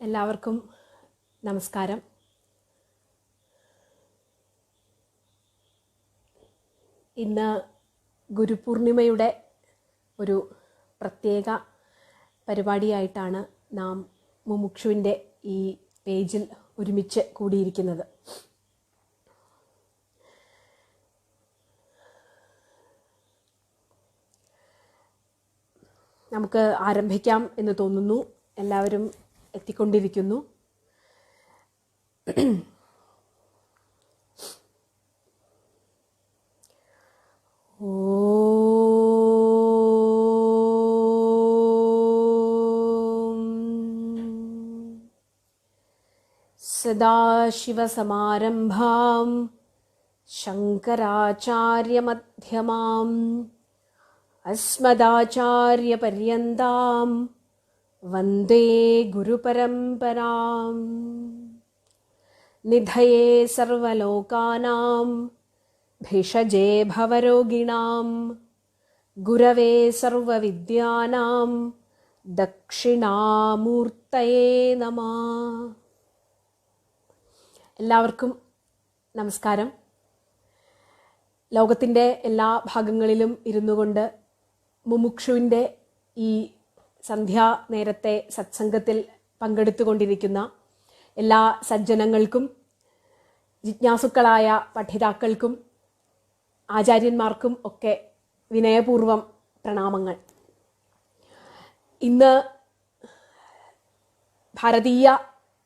എല്ലാവർക്കും നമസ്കാരം. ഇന്ന് ഗുരുപൂർണിമയുടെ ഒരു പ്രത്യേക പരിപാടിയായിട്ടാണ് നാം മുമുക്ഷുവിൻ്റെ ഈ പേജിൽ ഒരുമിച്ച് കൂടിയിരിക്കുന്നത്. നമുക്ക് ആരംഭിക്കാം എന്ന് തോന്നുന്നു. എല്ലാവരും എത്തിക്കൊണ്ടിരിക്കുന്നു. സദാശിവസമാരംഭാം ശങ്കരാചാര്യമധ്യമാം അസ്മദാചാര്യപര്യന്താം വന്ദേ ഗുരുപരമ്പരാം. നിധയേ സർവലോകാനാം ഭിഷജേ ഭവരോഗിണാം ഗുരവേ സർവവിദ്യാനാം ദക്ഷിണാമൂർത്തയേ നമഃ. എല്ലാവർക്കും നമസ്കാരം. ലോകത്തിൻ്റെ എല്ലാ ഭാഗങ്ങളിലും ഇരുന്നു കൊണ്ട് മുമുക്ഷുവിൻ്റെ ഈ സന്ധ്യാ നേരത്തെ സത്സംഗത്തിൽ പങ്കെടുത്തുകൊണ്ടിരിക്കുന്ന എല്ലാ സജ്ജനങ്ങൾക്കും ജിജ്ഞാസുക്കളായ പഠിതാക്കൾക്കും ആചാര്യന്മാർക്കും ഒക്കെ വിനയപൂർവം പ്രണാമങ്ങൾ. ഇന്ന് ഭാരതീയ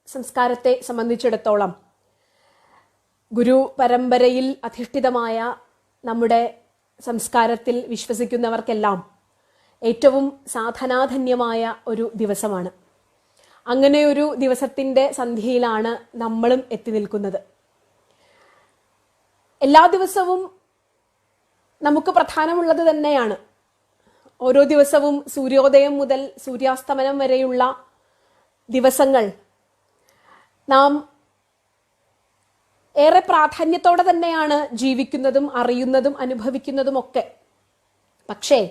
സംസ്കാരത്തെ സംബന്ധിച്ചിടത്തോളം ഗുരു പരമ്പരയിൽ അധിഷ്ഠിതമായ നമ്മുടെ സംസ്കാരത്തിൽ വിശ്വസിക്കുന്നവർക്കെല്ലാം ഏറ്റവും സാധനാധന്യമായ ഒരു ദിവസമാണ്. അങ്ങനെ ഒരു ദിവസത്തിൻ്റെ സന്ധ്യയിലാണ് നമ്മളും എത്തി നിൽക്കുന്നത്. എല്ലാ ദിവസവും നമുക്ക് പ്രധാനമുള്ളത് തന്നെയാണ്. ഓരോ ദിവസവും സൂര്യോദയം മുതൽ സൂര്യാസ്തമനം വരെയുള്ള ദിവസങ്ങൾ നാം ഏറെ പ്രാധാന്യത്തോടെ തന്നെയാണ് ജീവിക്കുന്നതും അറിയുന്നതും അനുഭവിക്കുന്നതും ഒക്കെ. പക്ഷേ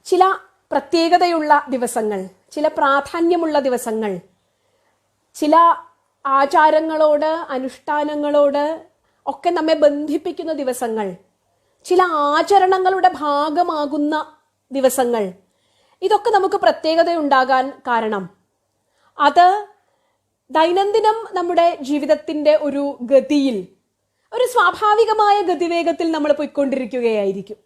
ചില പ്രത്യേകതയുള്ള ദിവസങ്ങൾ, ചില പ്രാധാന്യമുള്ള ദിവസങ്ങൾ, ചില ആചാരങ്ങളോട് അനുഷ്ഠാനങ്ങളോട് ഒക്കെ നമ്മെ ബന്ധിപ്പിക്കുന്ന ദിവസങ്ങൾ, ചില ആചരണങ്ങളുടെ ഭാഗമാകുന്ന ദിവസങ്ങൾ, ഇതൊക്കെ നമുക്ക് പ്രത്യേകതയുണ്ടാകാൻ കാരണം അത് ദൈനംദിനം നമ്മുടെ ജീവിതത്തിൻ്റെ ഒരു ഗതിയിൽ, ഒരു സ്വാഭാവികമായ ഗതിവേഗത്തിൽ നമ്മൾ പോയിക്കൊണ്ടിരിക്കുകയായിരിക്കും.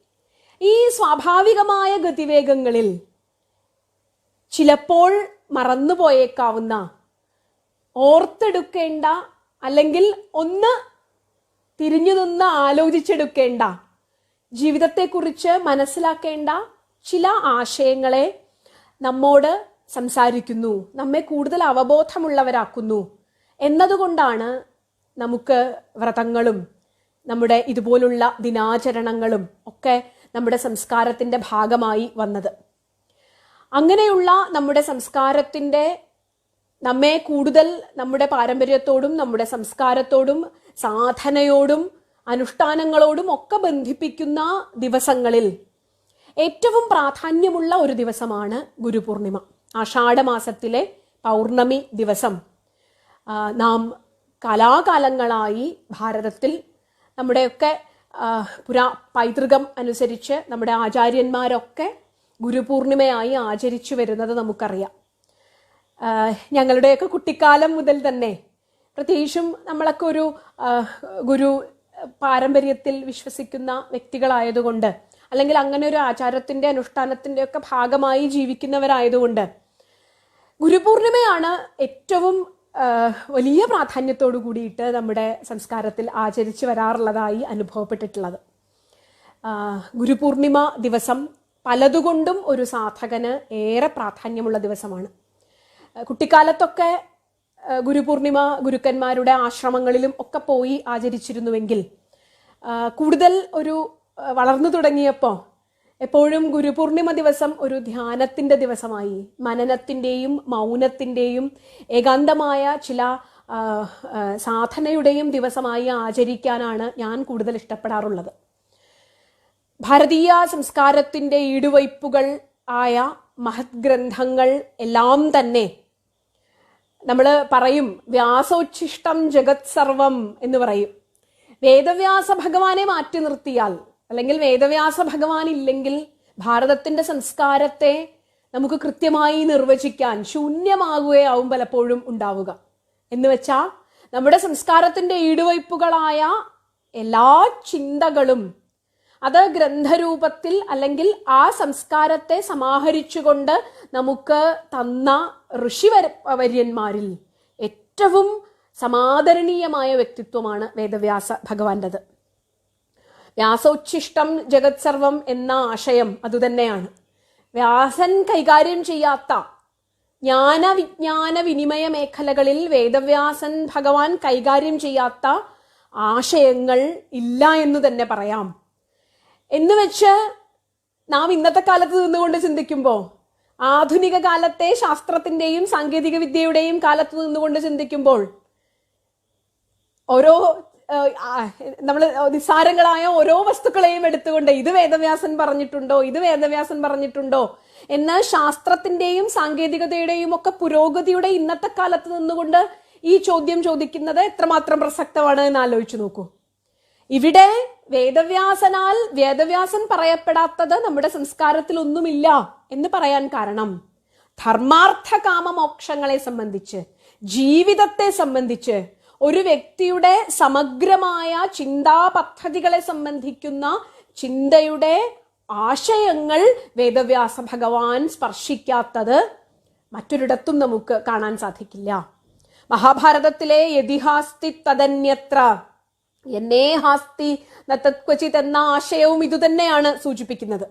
ഈ സ്വാഭാവികമായ ഗതിവേഗങ്ങളിൽ ചിലപ്പോൾ മറന്നുപോയേക്കാവുന്ന, ഓർത്തെടുക്കേണ്ട, അല്ലെങ്കിൽ ഒന്ന് തിരിഞ്ഞു നിന്ന് ആലോചിച്ചെടുക്കേണ്ട, ജീവിതത്തെക്കുറിച്ച് മനസ്സിലാക്കേണ്ട ചില ആശയങ്ങളെ നമ്മോട് സംസാരിക്കുന്നു, നമ്മെ കൂടുതൽ അവബോധമുള്ളവരാക്കുന്നു എന്നതുകൊണ്ടാണ് നമുക്ക് വ്രതങ്ങളും നമ്മുടെ ഇതുപോലുള്ള ദിനാചരണങ്ങളും ഒക്കെ നമ്മുടെ സംസ്കാരത്തിൻ്റെ ഭാഗമായി വന്നത്. അങ്ങനെയുള്ള നമ്മുടെ സംസ്കാരത്തിൻ്റെ, നമ്മെ കൂടുതൽ നമ്മുടെ പാരമ്പര്യത്തോടും നമ്മുടെ സംസ്കാരത്തോടും സാധനയോടും അനുഷ്ഠാനങ്ങളോടും ഒക്കെ ബന്ധിപ്പിക്കുന്ന ദിവസങ്ങളിൽ ഏറ്റവും പ്രാധാന്യമുള്ള ഒരു ദിവസമാണ് ഗുരുപൂർണിമ. ആഷാഢമാസത്തിലെ പൗർണമി ദിവസം നാം കാലാകാലങ്ങളായി ഭാരതത്തിൽ നമ്മുടെയൊക്കെ പൈതൃകം അനുസരിച്ച് നമ്മുടെ ആചാര്യന്മാരൊക്കെ ഗുരുപൂർണിമയായി ആചരിച്ചു വരുന്നത് നമുക്കറിയാം. ഞങ്ങളുടെയൊക്കെ കുട്ടിക്കാലം മുതൽ തന്നെ, പ്രത്യേകിച്ചും നമ്മളൊക്കെ ഒരു ഗുരു പാരമ്പര്യത്തിൽ വിശ്വസിക്കുന്ന വ്യക്തികളായതുകൊണ്ട്, അല്ലെങ്കിൽ അങ്ങനെ ഒരു ആചാരത്തിൻ്റെ അനുഷ്ഠാനത്തിൻ്റെ ഒക്കെ ഭാഗമായി ജീവിക്കുന്നവരായതുകൊണ്ട് ഗുരുപൂർണിമയാണ് ഏറ്റവും വലിയ പ്രാധാന്യത്തോടു കൂടിയിട്ട് നമ്മുടെ സംസ്കാരത്തിൽ ആചരിച്ചു വരാറുള്ളതായി അനുഭവപ്പെട്ടിട്ടുള്ളത്. ഗുരുപൂർണിമ ദിവസം പലതുകൊണ്ടും ഒരു സാധകന് ഏറെ പ്രാധാന്യമുള്ള ദിവസമാണ്. കുട്ടിക്കാലത്തൊക്കെ ഗുരുപൂർണിമ ഗുരുക്കന്മാരുടെ ആശ്രമങ്ങളിലും ഒക്കെ പോയി ആചരിച്ചിരുന്നുവെങ്കിൽ, കൂടുതൽ ഒരു വളർന്നു തുടങ്ങിയപ്പോൾ എപ്പോഴും ഗുരുപൂർണിമ ദിവസം ഒരു ധ്യാനത്തിൻ്റെ ദിവസമായി, മനനത്തിൻ്റെയും മൗനത്തിൻ്റെയും ഏകാന്തമായ ചില സാധനയുടെയും ദിവസമായി ആചരിക്കാനാണ് ഞാൻ കൂടുതൽ ഇഷ്ടപ്പെടാറുള്ളത്. ഭാരതീയ സംസ്കാരത്തിൻ്റെ ഈടുവയ്പ്പുകൾ ആയ മഹത് ഗ്രന്ഥങ്ങൾ എല്ലാം തന്നെ നമ്മൾ പറയും വ്യാസോച്ഛിഷ്ടം ജഗത് സർവം എന്ന് പറയും. വേദവ്യാസ ഭഗവാനെ മാറ്റി നിർത്തിയാൽ, അല്ലെങ്കിൽ വേദവ്യാസ ഭഗവാൻ ഇല്ലെങ്കിൽ ഭാരതത്തിന്റെ സംസ്കാരത്തെ നമുക്ക് കൃത്യമായി നിർവചിക്കാൻ ശൂന്യമാകുകയാവും പലപ്പോഴും ഉണ്ടാവുക. എന്ന് വെച്ചാൽ നമ്മുടെ സംസ്കാരത്തിന്റെ ഈടുവയ്പ്പുകളായ എല്ലാ ചിന്തകളും അത് ഗ്രന്ഥരൂപത്തിൽ അല്ലെങ്കിൽ ആ സംസ്കാരത്തെ സമാഹരിച്ചുകൊണ്ട് നമുക്ക് തന്ന ഋഷിവര്യന്മാരിൽ ഏറ്റവും സമാദരണീയമായ വ്യക്തിത്വമാണ് വേദവ്യാസ ഭഗവാന്റേത്. വ്യാസോച്ഛിഷ്ടം ജഗത് സർവം എന്ന ആശയം അതുതന്നെയാണ്. വ്യാസൻ കൈകാര്യം ചെയ്യാത്ത ജ്ഞാനവിജ്ഞാന വിനിമയ മേഖലകളിൽ വേദവ്യാസൻ ഭഗവാൻ കൈകാര്യം ചെയ്യാത്ത ആശയങ്ങൾ ഇല്ല എന്ന് തന്നെ പറയാം. എന്ന് വെച്ച് നാം ഇന്നത്തെ കാലത്ത് നിന്നുകൊണ്ട് ചിന്തിക്കുമ്പോൾ, ആധുനിക കാലത്തെ ശാസ്ത്രത്തിന്റെയും സാങ്കേതിക വിദ്യയുടെയും കാലത്ത് നിന്നുകൊണ്ട് ചിന്തിക്കുമ്പോൾ, ഓരോ നമ്മൾ നിസ്സാരങ്ങളായ ഓരോ വസ്തുക്കളെയും എടുത്തുകൊണ്ട് ഇത് വേദവ്യാസൻ പറഞ്ഞിട്ടുണ്ടോ, ഇത് വേദവ്യാസൻ പറഞ്ഞിട്ടുണ്ടോ എന്ന് ശാസ്ത്രത്തിന്റെയും സാങ്കേതികതയുടെയും ഒക്കെ പുരോഗതിയുടെ ഇന്നത്തെ കാലത്ത് നിന്നുകൊണ്ട് ഈ ചോദ്യം ചോദിക്കുന്നത് എത്രമാത്രം പ്രസക്തമാണ് എന്ന് ആലോചിച്ചു നോക്കൂ. ഇവിടെ വേദവ്യാസൻ പറയപ്പെടാത്തത് നമ്മുടെ സംസ്കാരത്തിൽ ഒന്നുമില്ല എന്ന് പറയാൻ കാരണം, ധർമാർത്ഥ കാമ മോക്ഷങ്ങളെ സംബന്ധിച്ച്, ജീവിതത്തെ സംബന്ധിച്ച്, ഒരു വ്യക്തിയുടെ സമഗ്രമായ ചിന്താ പദ്ധതികളെ സംബന്ധിക്കുന്ന ചിന്തയുടെ ആശയങ്ങൾ വേദവ്യാസ ഭഗവാൻ സ്പർശിക്കാത്തത് മറ്റൊരിടത്തും നമുക്ക് കാണാൻ സാധിക്കില്ല. മഹാഭാരതത്തിലെ യതിഹാസ്തി തദന്യത്ര എന്നേഹാസ്തി നതത്ക്വചിത് എന്ന ആശയവും ഇതുതന്നെയാണ് സൂചിപ്പിക്കുന്നത്.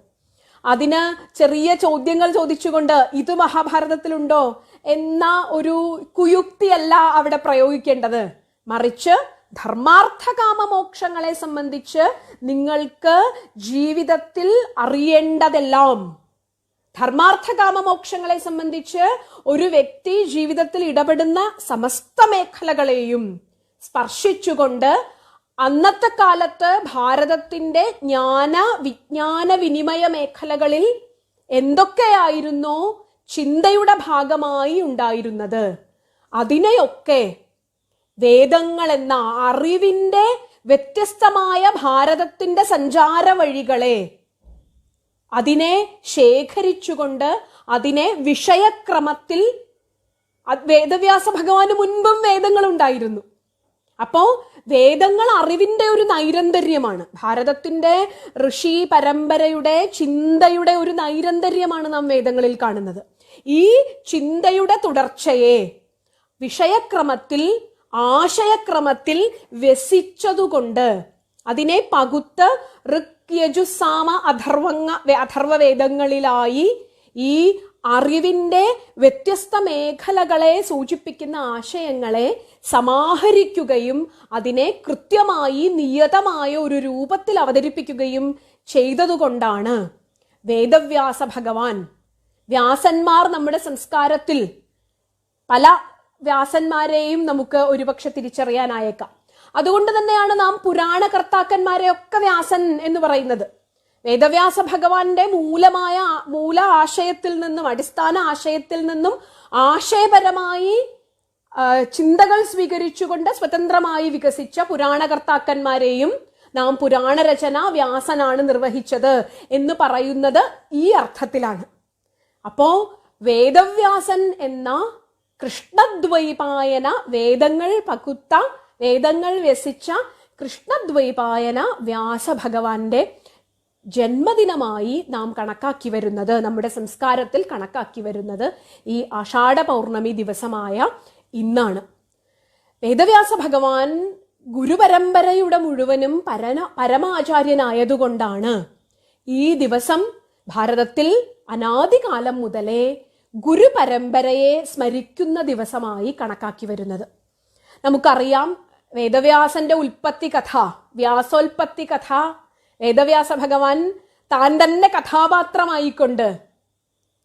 അതിന് ചെറിയ ചോദ്യങ്ങൾ ചോദിച്ചുകൊണ്ട് ഇത് മഹാഭാരതത്തിലുണ്ടോ എന്ന ഒരു കുയുക്തിയല്ല അവിടെ പ്രയോഗിക്കേണ്ടത്. മറിച്ച് ധർമാർത്ഥ കാമമോക്ഷങ്ങളെ സംബന്ധിച്ച് നിങ്ങൾക്ക് ജീവിതത്തിൽ അറിയേണ്ടതെല്ലാം, ധർമാർത്ഥ കാമമോക്ഷങ്ങളെ സംബന്ധിച്ച് ഒരു വ്യക്തി ജീവിതത്തിൽ ഇടപെടുന്ന സമസ്ത മേഖലകളെയും സ്പർശിച്ചുകൊണ്ട് അന്നത്തെ കാലത്ത് ഭാരതത്തിന്റെ ജ്ഞാന വിജ്ഞാന വിനിമയ മേഖലകളിൽ എന്തൊക്കെയായിരുന്നോ ചിന്തയുടെ ഭാഗമായി ഉണ്ടായിരുന്നത്, അതിനെയൊക്കെ വേദങ്ങൾ എന്ന അറിവിന്റെ വ്യത്യസ്തമായ ഭാരതത്തിന്റെ സഞ്ചാര വഴികളെ അതിനെ ശേഖരിച്ചുകൊണ്ട് അതിനെ വിഷയക്രമത്തിൽ, വേദവ്യാസ ഭഗവാന് മുൻപും വേദങ്ങൾ ഉണ്ടായിരുന്നു. അപ്പോ വേദങ്ങൾ അറിവിന്റെ ഒരു നൈരന്തര്യമാണ്. ഭാരതത്തിന്റെ ഋഷി പരമ്പരയുടെ ചിന്തയുടെ ഒരു നൈരന്തര്യമാണ് നാം വേദങ്ങളിൽ കാണുന്നത്. ഈ ചിന്തയുടെ തുടർച്ചയെ വിഷയക്രമത്തിൽ ആശയക്രമത്തിൽ വ്യസിച്ചതുകൊണ്ട് അതിനെ പകുത്ത് ഋക് യജു സാമ അഥർവ വേദങ്ങളിലായി ഈ അറിവിന്റെ വ്യത്യസ്ത മേഖലകളെ സൂചിപ്പിക്കുന്ന ആശയങ്ങളെ സമാഹരിക്കുകയും അതിനെ കൃത്യമായി നിയതമായ ഒരു രൂപത്തിൽ അവതരിപ്പിക്കുകയും ചെയ്തതുകൊണ്ടാണ് വേദവ്യാസ ഭഗവാൻ, വ്യാസന്മാർ നമ്മുടെ സംസ്കാരത്തിൽ പല വ്യാസന്മാരെയും നമുക്ക് ഒരുപക്ഷെ തിരിച്ചറിയാനായേക്കാം. അതുകൊണ്ട് തന്നെയാണ് നാം പുരാണ കർത്താക്കന്മാരെയൊക്കെ വ്യാസൻ എന്ന് പറയുന്നത്. വേദവ്യാസ ഭഗവാന്റെ മൂല ആശയത്തിൽ നിന്നും, അടിസ്ഥാന ആശയത്തിൽ നിന്നും ആശയപരമായി ചിന്തകൾ സ്വീകരിച്ചുകൊണ്ട് സ്വതന്ത്രമായി വികസിച്ച പുരാണകർത്താക്കന്മാരെയും നാം പുരാണ രചന വ്യാസനാണ് നിർവഹിച്ചത് എന്ന് പറയുന്നത് ഈ അർത്ഥത്തിലാണ്. അപ്പോ വേദവ്യാസൻ എന്ന കൃഷ്ണദ്വൈപായന, വേദങ്ങൾ പകുത്ത, വേദങ്ങൾ വ്യസിച്ച കൃഷ്ണദ്വൈപായന വ്യാസഭഗവാന്റെ ജന്മദിനമായി നാം കണക്കാക്കി വരുന്നത്, നമ്മുടെ സംസ്കാരത്തിൽ കണക്കാക്കി വരുന്നത് ഈ ആഷാഢ പൗർണമി ദിവസമായ ഇന്നാണ്. വേദവ്യാസ ഭഗവാൻ ഗുരുപരമ്പരയുടെ മുഴുവനും പരമാചാര്യനായതുകൊണ്ടാണ് ഈ ദിവസം ഭാരതത്തിൽ അനാദികാലം മുതലേ ഗുരുപരമ്പരയെ സ്മരിക്കുന്ന ദിവസമായി കണക്കാക്കി വരുന്നത്. നമുക്കറിയാം, വേദവ്യാസന്റെ ഉൽപ്പത്തി കഥ, വ്യാസോൽപ്പത്തി കഥ, വേദവ്യാസ ഭഗവാൻ താൻ തന്നെ കഥാപാത്രമായിക്കൊണ്ട്,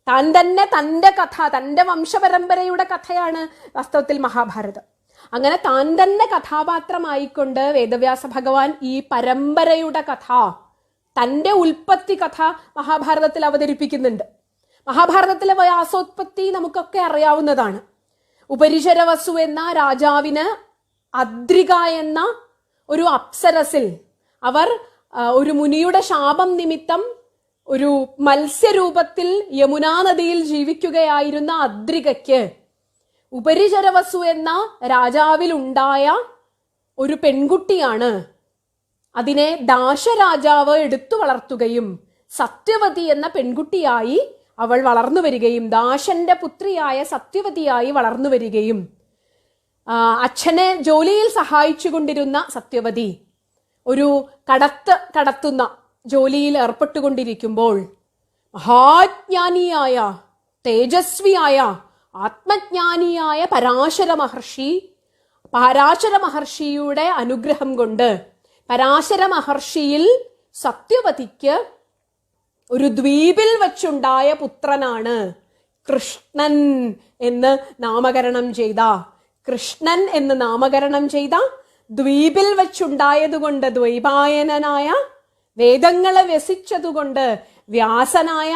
താൻ തന്നെ തൻ്റെ കഥ, തൻ്റെ വംശപരമ്പരയുടെ കഥയാണ് വാസ്തവത്തിൽ മഹാഭാരതം. അങ്ങനെ താൻ തന്നെ കഥാപാത്രമായിക്കൊണ്ട് വേദവ്യാസ ഭഗവാൻ ഈ പരമ്പരയുടെ കഥ, തൻ്റെ ഉൽപ്പത്തി കഥ മഹാഭാരതത്തിൽ അവതരിപ്പിക്കുന്നുണ്ട്. മഹാഭാരതത്തിലെ വ്യാസോത്പത്തി നമുക്കൊക്കെ അറിയാവുന്നതാണ്. ഉപരിചരവസു എന്ന രാജാവിന് അദ്രിക എന്ന ഒരു അപ്സരസിൽ അവർ ഒരു മുനിയുടെ ശാപം നിമിത്തം ഒരു മത്സ്യരൂപത്തിൽ യമുനാ നദിയിൽ ജീവിക്കുകയായിരുന്ന അദ്രികയ്ക്ക് ഉപരിചരവസു എന്ന രാജാവിൽ ഉണ്ടായ ഒരു പെൺകുട്ടിയാണ്. അതിനെ ദാശരാജാവ് എടുത്തു വളർത്തുകയും സത്യവതി എന്ന പെൺകുട്ടിയായി അവൾ വളർന്നു വരികയും ദാശന്റെ പുത്രിയായ സത്യവതിയായി വളർന്നു വരികയും അച്ഛനെ ജോലിയിൽ സഹായിച്ചുകൊണ്ടിരുന്ന സത്യവതി ഒരു കടത്തുന്ന ജോലിയിൽ ഏർപ്പെട്ടുകൊണ്ടിരിക്കുമ്പോൾ മഹാജ്ഞാനിയായ തേജസ്വിയായ ആത്മജ്ഞാനിയായ പരാശര മഹർഷിയുടെ അനുഗ്രഹം കൊണ്ട് പരാശര മഹർഷിയിൽ സത്യവതിക്ക് ഒരു ദ്വീപിൽ വച്ചുണ്ടായ പുത്രനാണ് കൃഷ്ണൻ എന്ന് നാമകരണം ചെയ്ത ദ്വീപിൽ വച്ചുണ്ടായതുകൊണ്ട് ദ്വൈപായനായ വേദങ്ങളെ വ്യസിച്ചതുകൊണ്ട് വ്യാസനായ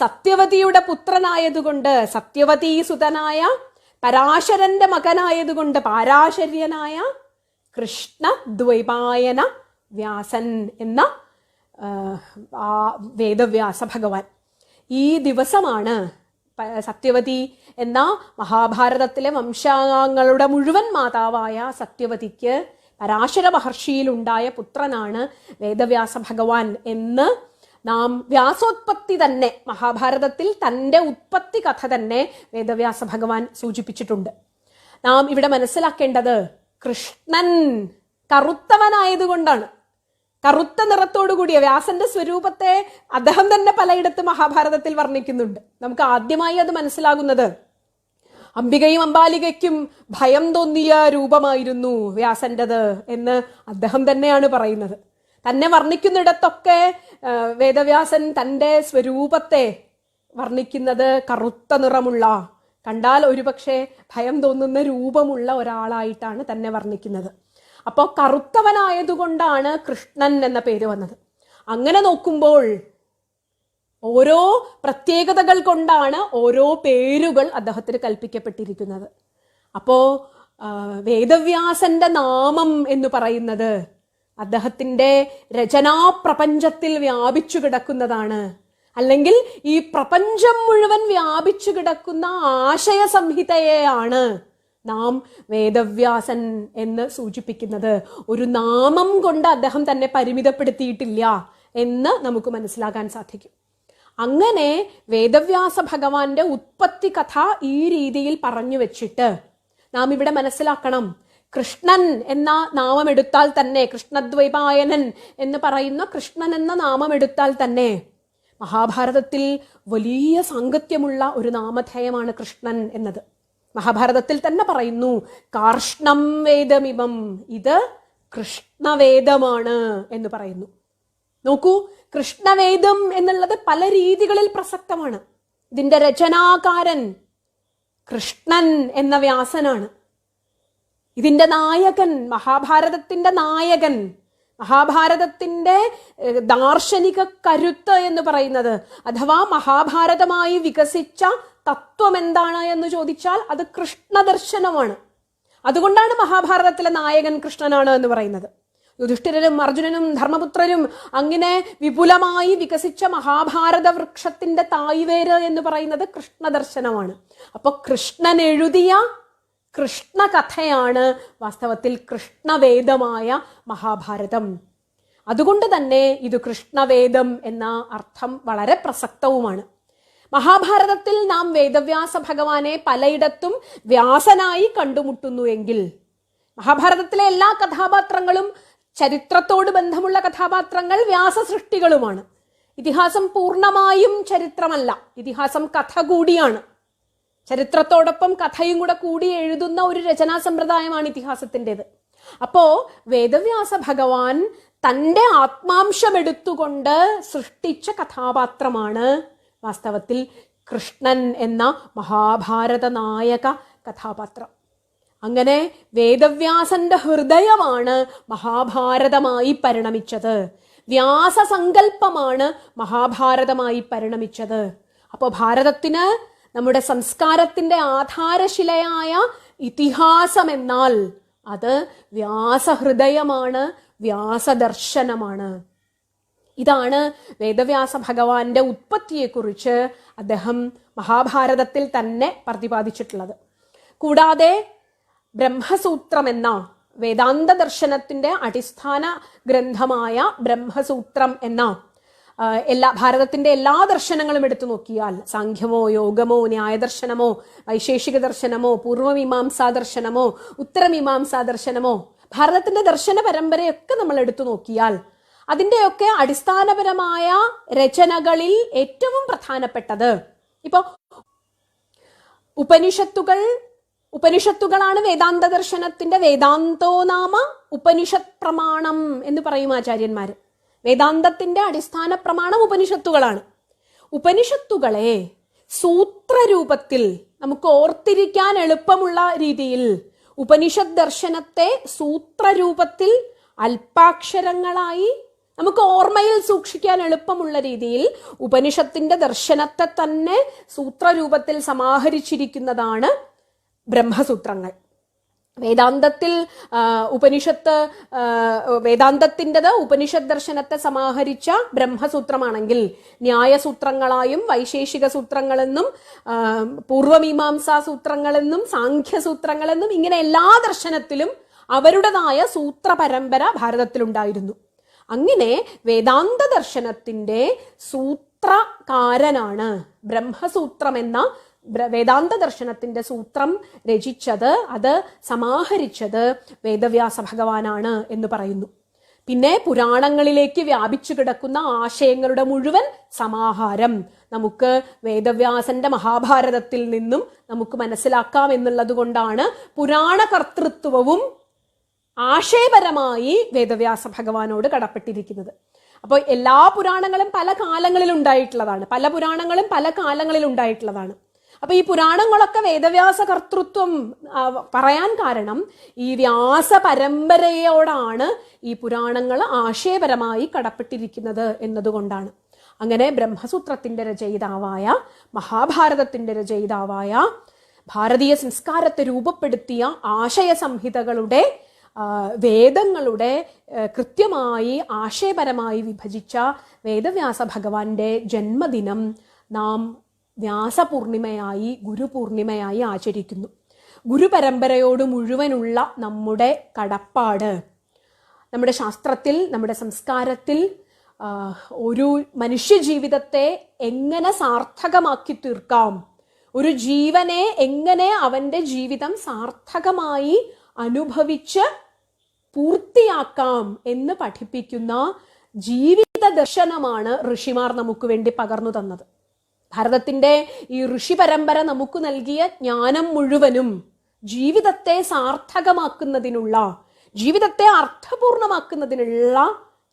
സത്യവതിയുടെ പുത്രനായതുകൊണ്ട് സത്യവതീസുതനായ പരാശരന്റെ മകനായതുകൊണ്ട് പാരാശര്യനായ കൃഷ്ണ ദ്വൈപായന വ്യാസൻ എന്ന വേദവ്യാസ ഭഗവാൻ. ഈ ദിവസമാണ് സത്യവതി എന്ന മഹാഭാരതത്തിലെ വംശാംഗങ്ങളുടെ മുഴുവൻ മാതാവായ സത്യവതിക്ക് പരാശര മഹർഷിയിലുണ്ടായ പുത്രനാണ് വേദവ്യാസ ഭഗവാൻ എന്ന് നാം വ്യാസോത്പത്തി തന്നെ മഹാഭാരതത്തിൽ തൻ്റെ ഉത്പത്തി കഥ തന്നെ വേദവ്യാസ ഭഗവാൻ സൂചിപ്പിച്ചിട്ടുണ്ട്. നാം ഇവിടെ മനസ്സിലാക്കേണ്ടത് കൃഷ്ണൻ കറുത്തവനായതുകൊണ്ടാണ്. കറുത്ത നിറത്തോടു കൂടിയ വ്യാസന്റെ സ്വരൂപത്തെ അദ്ദേഹം തന്നെ പലയിടത്ത് മഹാഭാരതത്തിൽ വർണ്ണിക്കുന്നുണ്ട്. നമുക്ക് ആദ്യമായി അത് മനസ്സിലാകുന്നത് അംബികയും അംബാലികയ്ക്കും ഭയം തോന്നിയ രൂപമായിരുന്നു വ്യാസന്റേത് എന്ന് അദ്ദേഹം തന്നെയാണ് പറയുന്നത്. തന്നെ വർണ്ണിക്കുന്നിടത്തൊക്കെ വേദവ്യാസൻ തൻ്റെ സ്വരൂപത്തെ വർണ്ണിക്കുന്നത് കറുത്ത നിറമുള്ള, കണ്ടാൽ ഒരുപക്ഷെ ഭയം തോന്നുന്ന രൂപമുള്ള ഒരാളായിട്ടാണ് തന്നെ വർണ്ണിക്കുന്നത്. അപ്പോൾ കറുത്തവനായതുകൊണ്ടാണ് കൃഷ്ണൻ എന്ന പേര് വന്നത്. അങ്ങനെ നോക്കുമ്പോൾ ഓരോ പ്രത്യേകതകൾ കൊണ്ടാണ് ഓരോ പേരുകൾ അദ്ദേഹത്തിന് കൽപ്പിക്കപ്പെട്ടിരിക്കുന്നത്. അപ്പോ വേദവ്യാസന്റെ നാമം എന്ന് പറയുന്നത് അദ്ദേഹത്തിന്റെ രചനാപ്രപഞ്ചത്തിൽ വ്യാപിച്ചു കിടക്കുന്നതാണ്. അല്ലെങ്കിൽ ഈ പ്രപഞ്ചം മുഴുവൻ വ്യാപിച്ചു കിടക്കുന്ന ആശയ സംഹിതയെയാണ് നാം വേദവ്യാസൻ എന്ന് സൂചിപ്പിക്കുന്നത്. ഒരു നാമം കൊണ്ട് അദ്ദേഹം തന്നെ പരിമിതപ്പെടുത്തിയിട്ടില്ല എന്ന് നമുക്ക് മനസ്സിലാക്കാൻ സാധിക്കും. അങ്ങനെ വേദവ്യാസ ഭഗവാന്റെ ഉത്പത്തി കഥ ഈ രീതിയിൽ പറഞ്ഞു വെച്ചിട്ട് നാം ഇവിടെ മനസ്സിലാക്കണം, കൃഷ്ണൻ എന്ന നാമം എടുത്താൽ തന്നെ, കൃഷ്ണദ്വൈപായനൻ എന്ന് പറയുന്ന കൃഷ്ണൻ എന്ന നാമം എടുത്താൽ തന്നെ മഹാഭാരതത്തിൽ വലിയ സാങ്കത്യമുള്ള ഒരു നാമധേയമാണ് കൃഷ്ണൻ എന്നത്. മഹാഭാരതത്തിൽ തന്നെ പറയുന്നു, കാർഷ്ണം വേദമിമം, ഇത് കൃഷ്ണവേദമാണ് എന്ന് പറയുന്നു. നോക്കൂ, കൃഷ്ണവേദം എന്നുള്ളത് പല രീതികളിൽ പ്രസക്തമാണ്. ഇതിന്റെ രചനാകാരൻ കൃഷ്ണൻ എന്ന വ്യാസനാണ്. ഇതിന്റെ നായകൻ, മഹാഭാരതത്തിന്റെ നായകൻ, മഹാഭാരതത്തിന്റെ ദാർശനിക കരുത്ത് എന്ന് പറയുന്നത്, അഥവാ മഹാഭാരതമായി വികസിച്ച തത്വം എന്താണ് എന്ന് ചോദിച്ചാൽ അത് കൃഷ്ണദർശനമാണ്. അതുകൊണ്ടാണ് മഹാഭാരതത്തിലെ നായകൻ കൃഷ്ണനാണ് എന്ന് പറയുന്നത്. യുധിഷ്ഠിരനും അർജുനനും ധർമ്മപുത്രരും അങ്ങനെ വിപുലമായി വികസിച്ച മഹാഭാരത വൃക്ഷത്തിന്റെ തായ്വേര് എന്ന് പറയുന്നത് കൃഷ്ണദർശനമാണ്. അപ്പൊ കൃഷ്ണൻ എഴുതിയ കൃഷ്ണകഥയാണ് വാസ്തവത്തിൽ കൃഷ്ണവേദമായ മഹാഭാരതം. അതുകൊണ്ട് തന്നെ ഇത് കൃഷ്ണവേദം എന്ന അർത്ഥം വളരെ പ്രസക്തവുമാണ്. മഹാഭാരതത്തിൽ നാം വേദവ്യാസ ഭഗവാനെ പലയിടത്തും വ്യാസനായി കണ്ടുമുട്ടുന്നു എങ്കിൽ മഹാഭാരതത്തിലെ എല്ലാ കഥാപാത്രങ്ങളും, ചരിത്രത്തോട് ബന്ധമുള്ള കഥാപാത്രങ്ങൾ വ്യാസ സൃഷ്ടികളുമാണ്. ഇതിഹാസം പൂർണ്ണമായും ചരിത്രമല്ല, ഇതിഹാസം കഥ കൂടിയാണ്. ചരിത്രത്തോടൊപ്പം കഥയും കൂടെ കൂടി എഴുതുന്ന ഒരു രചനാ സമ്പ്രദായമാണ് ഇതിഹാസത്തിൻ്റെത്. അപ്പോ വേദവ്യാസ ഭഗവാൻ തൻ്റെ ആത്മാംശം എടുത്തുകൊണ്ട് സൃഷ്ടിച്ച കഥാപാത്രമാണ് വാസ്തവത്തിൽ കൃഷ്ണൻ എന്ന മഹാഭാരത നായക കഥാപാത്രം. അങ്ങനെ വേദവ്യാസന്റെ ഹൃദയമാണ് മഹാഭാരതമായി പരിണമിച്ചത്. വ്യാസസങ്കല്പമാണ് മഹാഭാരതമായി പരിണമിച്ചത്. അപ്പോൾ ഭാരതത്തിന് നമ്മുടെ സംസ്കാരത്തിന്റെ ആധാരശിലയായ ഇതിഹാസം എന്നാൽ അത് വ്യാസഹൃദയമാണ്, വ്യാസദർശനമാണ്. ഇതാണ് വേദവ്യാസ ഭഗവാന്റെ ഉത്പത്തിയെക്കുറിച്ച് അദ്ദേഹം മഹാഭാരതത്തിൽ തന്നെ പ്രതിപാദിച്ചിട്ടുള്ളത്. കൂടാതെ ബ്രഹ്മസൂത്രം എന്ന വേദാന്ത ദർശനത്തിന്റെ അടിസ്ഥാന ഗ്രന്ഥമായ ബ്രഹ്മസൂത്രം എന്ന ഭാരതത്തിന്റെ എല്ലാ ദർശനങ്ങളും എടുത്തു നോക്കിയാൽ, സാഖ്യമോ യോഗമോ ന്യായദർശനമോ വൈശേഷിക ദർശനമോ പൂർവമീമാംസാ ദർശനമോ ഉത്തരമീമാംസാ ദർശനമോ, ഭാരതത്തിന്റെ ദർശന പരമ്പരയൊക്കെ നമ്മൾ എടുത്തു നോക്കിയാൽ അതിൻ്റെയൊക്കെ അടിസ്ഥാനപരമായ രചനകളിൽ ഏറ്റവും പ്രധാനപ്പെട്ടത് ഇപ്പോ ഉപനിഷത്തുകളാണ് വേദാന്ത ദർശനത്തിന്റെ വേദാന്തോ നാമ ഉപനിഷത് പ്രമാണം എന്ന് പറയും ആചാര്യന്മാര്. വേദാന്തത്തിന്റെ അടിസ്ഥാന പ്രമാണം ഉപനിഷത്തുകളാണ്. ഉപനിഷത്തുകളെ സൂത്രരൂപത്തിൽ നമുക്ക് ഓർത്തിരിക്കാൻ എളുപ്പമുള്ള രീതിയിൽ ഉപനിഷത് ദർശനത്തെ സൂത്രരൂപത്തിൽ അല്പാക്ഷരങ്ങളായി നമുക്ക് ഓർമ്മയിൽ സൂക്ഷിക്കാൻ എളുപ്പമുള്ള രീതിയിൽ ഉപനിഷത്തിന്റെ ദർശനത്തെ തന്നെ സൂത്രരൂപത്തിൽ സമാഹരിച്ചിരിക്കുന്നതാണ് ബ്രഹ്മസൂത്രങ്ങൾ. വേദാന്തത്തിൽ വേദാന്തത്തിൻ്റെത് ഉപനിഷത് ദർശനത്തെ സമാഹരിച്ച ബ്രഹ്മസൂത്രമാണെങ്കിൽ, ന്യായസൂത്രങ്ങളായും വൈശേഷിക സൂത്രങ്ങളെന്നും പൂർവമീമാംസാ സൂത്രങ്ങളെന്നും സാഖ്യസൂത്രങ്ങളെന്നും ഇങ്ങനെ എല്ലാ ദർശനത്തിലും അവരുടേതായ സൂത്ര പരമ്പര ഭാരതത്തിലുണ്ടായിരുന്നു. അങ്ങനെ വേദാന്ത ദർശനത്തിന്റെ സൂത്രകാരനാണ് ബ്രഹ്മസൂത്രം എന്ന വേദാന്ത ദർശനത്തിന്റെ സൂത്രം രചിച്ചത്, അത് സമാഹരിച്ചത് വേദവ്യാസ ഭഗവാനാണ് എന്ന് പറയുന്നു. പിന്നെ പുരാണങ്ങളിലേക്ക് വ്യാപിച്ചു കിടക്കുന്ന ആശയങ്ങളുടെ മുഴുവൻ സമാഹാരം നമുക്ക് വേദവ്യാസന്റെ മഹാഭാരതത്തിൽ നിന്നും നമുക്ക് മനസ്സിലാക്കാം എന്നുള്ളത് കൊണ്ടാണ് പുരാണ കർത്തൃത്വവും ആശയപരമായി വേദവ്യാസ ഭഗവാനോട് കടപ്പെട്ടിരിക്കുന്നത്. അപ്പോൾ എല്ലാ പുരാണങ്ങളും പല കാലങ്ങളിൽ ഉണ്ടായിട്ടുള്ളതാണ്, പല പുരാണങ്ങളും പല കാലങ്ങളിൽ ഉണ്ടായിട്ടുള്ളതാണ്. അപ്പൊ ഈ പുരാണങ്ങളൊക്കെ വേദവ്യാസ കർത്തൃത്വം പറയാൻ കാരണം ഈ വ്യാസ പരമ്പരയോടാണ് ഈ പുരാണങ്ങൾ ആശയപരമായി കടപ്പെട്ടിരിക്കുന്നത് എന്നതുകൊണ്ടാണ്. അങ്ങനെ ബ്രഹ്മസൂത്രത്തിന്റെ രചയിതാവായ, മഹാഭാരതത്തിന്റെ രചയിതാവായ, ഭാരതീയ സംസ്കാരത്തെ രൂപപ്പെടുത്തിയ ആശയ സംഹിതകളുടെ വേദങ്ങളുടെ കൃത്യമായി ആശയപരമായി വിഭജിച്ച വേദവ്യാസ ഭഗവാന്റെ ജന്മദിനം നാം വ്യാസപൂർണിമയായി, ഗുരുപൂർണിമയായി ആചരിക്കുന്നു. ഗുരുപരമ്പരയോട് മുഴുവനുള്ള നമ്മുടെ കടപ്പാട് നമ്മുടെ ശാസ്ത്രത്തിൽ, നമ്മുടെ സംസ്കാരത്തിൽ ഒരു മനുഷ്യജീവിതത്തെ എങ്ങനെ സാർത്ഥകമാക്കി തീർക്കാം, ഒരു ജീവനെ എങ്ങനെ അവന്റെ ജീവിതം സാർത്ഥകമായി അനുഭവിച്ച് പൂർത്തിയാക്കാം എന്ന് പഠിപ്പിക്കുന്ന ജീവിത ദർശനമാണ് ഋഷിമാർ നമുക്ക് വേണ്ടി പകർന്നു തന്നത്. ഭാരതത്തിന്റെ ഈ ഋഷി പരമ്പര നമുക്ക് നൽകിയ ജ്ഞാനം മുഴുവനും ജീവിതത്തെ സാർത്ഥകമാക്കുന്നതിനുള്ള, ജീവിതത്തെ അർത്ഥപൂർണമാക്കുന്നതിനുള്ള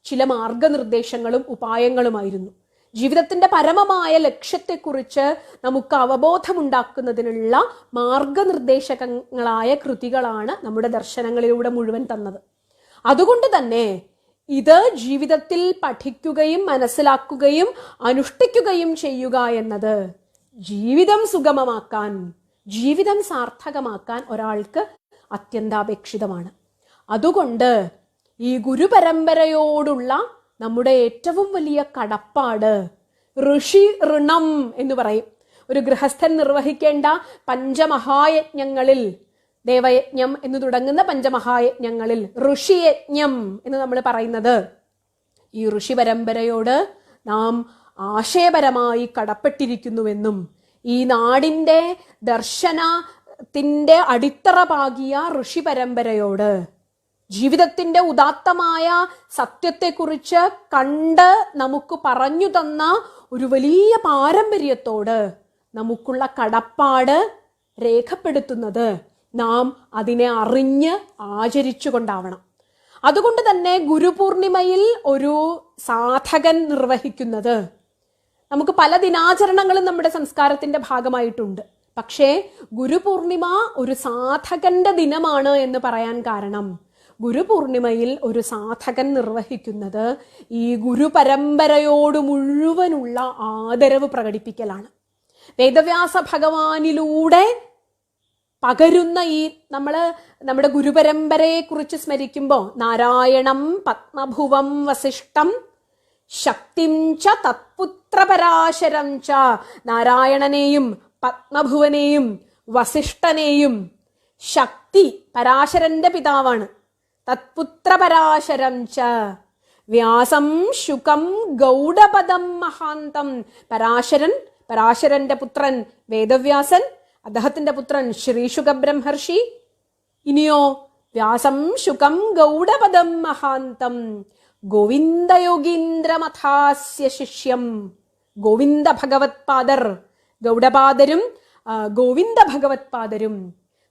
ചില മാർഗനിർദ്ദേശങ്ങളും ഉപായങ്ങളുമായിരുന്നു. ജീവിതത്തിന്റെ പരമമായ ലക്ഷ്യത്തെക്കുറിച്ച് നമുക്ക് അവബോധമുണ്ടാക്കുന്നതിനുള്ള മാർഗനിർദ്ദേശങ്ങളായ കൃതികളാണ് നമ്മുടെ ദർശനങ്ങളിലൂടെ മുഴുവൻ തന്നത്. അതുകൊണ്ട് തന്നെ ഇത് ജീവിതത്തിൽ പഠിക്കുകയും മനസ്സിലാക്കുകയും അനുഷ്ഠിക്കുകയും ചെയ്യുക എന്നത് ജീവിതം സുഗമമാക്കാൻ, ജീവിതം സാർത്ഥകമാക്കാൻ ഒരാൾക്ക് അത്യന്താപേക്ഷിതമാണ്. അതുകൊണ്ട് ഈ ഗുരുപരമ്പരയോടുള്ള നമ്മുടെ ഏറ്റവും വലിയ കടപ്പാട് ഋഷി ഋണം എന്ന് പറയും. ഒരു ഗൃഹസ്ഥൻ നിർവഹിക്കേണ്ട പഞ്ചമഹായജ്ഞങ്ങളിൽ, ദേവയജ്ഞം എന്ന് തുടങ്ങുന്ന പഞ്ചമഹായജ്ഞങ്ങളിൽ ഋഷിയജ്ഞം എന്ന് നമ്മൾ പറയുന്നത് ഈ ഋഷി പരമ്പരയോട് നാം ആശയപരമായി കടപ്പെട്ടിരിക്കുന്നുവെന്നും ഈ നാടിന്റെ ദർശനത്തിന്റെ അടിത്തറ പാകിയ ഋഷി പരമ്പരയോട്, ജീവിതത്തിന്റെ ഉദാത്തമായ സത്യത്തെക്കുറിച്ച് കണ്ട് നമുക്ക് പറഞ്ഞു തന്ന ഒരു വലിയ പാരമ്പര്യത്തോട് നമുക്കുള്ള കടപ്പാട് രേഖപ്പെടുത്തുന്നത് നാം അതിനെ അറിഞ്ഞ് ആചരിച്ചു കൊണ്ടാവണം. അതുകൊണ്ട് തന്നെ ഗുരുപൂർണിമയിൽ ഒരു സാധകൻ നിർവഹിക്കുന്നത്, നമുക്ക് പല ദിനാചരണങ്ങളും നമ്മുടെ സംസ്കാരത്തിന്റെ ഭാഗമായിട്ടുണ്ട്. പക്ഷേ ഗുരുപൂർണിമ ഒരു സാധകന്റെ ദിനമാണ് എന്ന് പറയാൻ കാരണം, ഗുരുപൂർണിമയിൽ ഒരു സാധകൻ നിർവഹിക്കുന്നത് ഈ ഗുരുപരമ്പരയോട് മുഴുവനുള്ള ആദരവ് പ്രകടിപ്പിക്കലാണ്. വേദവ്യാസ ഭഗവാനിലൂടെ പകരുന്ന ഈ നമ്മുടെ ഗുരുപരമ്പരയെ കുറിച്ച് സ്മരിക്കുമ്പോൾ നാരായണം പത്മഭുവം വസിഷ്ഠം ശക്തിം ച തത്പുത്രപരാശരം ച, നാരായണനെയും പത്മഭുവനെയും വസിഷ്ഠനെയും, ശക്തി പരാശരന്റെ പിതാവാണ്, തത്പുത്രപരാശരം ച, വ്യാസം ശുകം ഗൗഡപദം മഹാന്തം, പരാശരന്റെ പുത്രൻ വേദവ്യാസൻ, അദ്ദേഹത്തിന്റെ പുത്രൻ ശ്രീശുക ബ്രഹ്മർഷി. ഇനിയോ വ്യാസം ശുകം ഗൗഡപദം മഹാന്തം ഗോവിന്ദയോഗീന്ദ്രമഥാസ്യ ശിഷ്യം, ഗോവിന്ദ ഭഗവത്പാദർ, ഗൗഡപാദരും ഗോവിന്ദ ഭഗവത്പാദരും,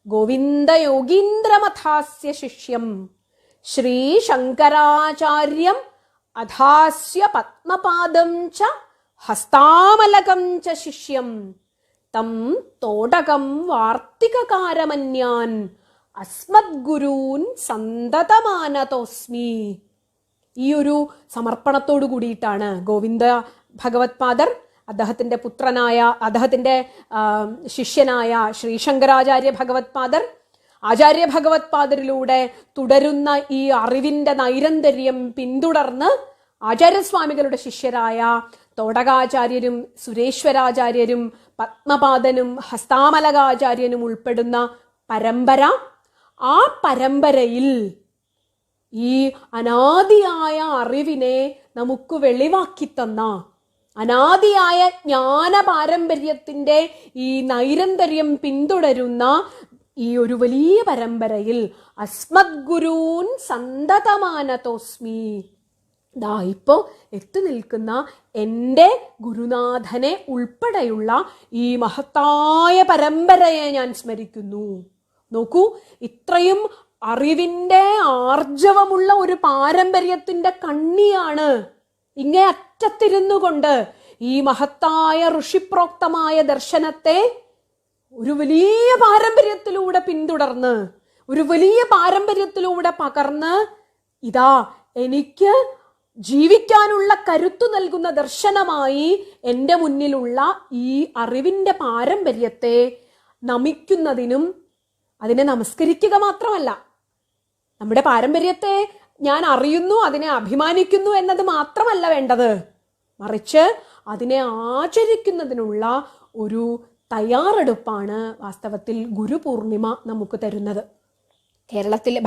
ഗോവിന്ദയോഗീന്ദ്രമഥാസ്യ ശിഷ്യം ശ്രീ ശങ്കരാചാര്യം അഥാസ്യ പത്മപാദം ച ഹസ്താമലകം ച ശിഷ്യം തം തോടകം വാർത്തികകാരമന്യാൻ അസ്മദ്ഗുരൂൻ സന്തതമാനതോസ്മി. ഈ ഒരു സമർപ്പണത്തോടു കൂടിയിട്ടാണ് ഗോവിന്ദ ഭഗവത്പാദർ അദ്ദേഹത്തിന്റെ ശിഷ്യനായ ശ്രീശങ്കരാചാര്യ ഭഗവത്പാദർ, ആചാര്യ ഭഗവത്പാദരിലൂടെ തുടരുന്ന ഈ അറിവിന്റെ നൈരന്തര്യം പിന്തുടർന്ന് ആചാര്യസ്വാമികളുടെ ശിഷ്യരായ തോടകാചാര്യരും സുരേശ്വരാചാര്യരും പത്മപാദനും ഹസ്താമലകാചാര്യനും ഉൾപ്പെടുന്ന പരമ്പര, ആ പരമ്പരയിൽ ഈ അനാദിയായ അറിവിനെ നമുക്ക് വെളിവാക്കി തന്ന, അനാദിയായ ജ്ഞാന പാരമ്പര്യത്തിന്റെ ഈ നൈരന്തര്യം പിന്തുടരുന്ന ഈ ഒരു വലിയ പരമ്പരയിൽ അസ്മദ്ഗുരൂൻ സന്തതമാനതോസ്മി, ദാ ഇപ്പോ എത്തി നിൽക്കുന്ന എൻ്റെ ഗുരുനാഥനെ ഉൾപ്പെടെയുള്ള ഈ മഹത്തായ പരമ്പരയെ ഞാൻ സ്മരിക്കുന്നു. നോക്കൂ, ഇത്രയും അറിവിന്റെ ആർജവമുള്ള ഒരു പാരമ്പര്യത്തിന്റെ കണ്ണിയാണ് ഇങ്ങേ അറ്റത്തിരുന്നു കൊണ്ട് ഈ മഹത്തായ ഋഷിപ്രോക്തമായ ദർശനത്തെ ഒരു വലിയ പാരമ്പര്യത്തിലൂടെ പിന്തുടർന്ന്, ഒരു വലിയ പാരമ്പര്യത്തിലൂടെ പകർന്ന്, ഇതാ എനിക്ക് ജീവിക്കാനുള്ള കരുത്തു നൽകുന്ന ദർശനമായി എൻ്റെ മുന്നിലുള്ള ഈ അറിവിന്റെ പാരമ്പര്യത്തെ നമിക്കുന്നതിനും അതിനെ നമസ്കരിക്കുക മാത്രമല്ല, നമ്മുടെ പാരമ്പര്യത്തെ ഞാൻ അറിയുന്നു, അതിനെ അഭിമാനിക്കുന്നു എന്നത് മാത്രമല്ല വേണ്ടത്, മറിച്ച് അതിനെ ആചരിക്കുന്നതിനുള്ള ഒരു തയ്യാറെടുപ്പാണ് വാസ്തവത്തിൽ ഗുരുപൂർണിമ നമുക്ക് തരുന്നത്.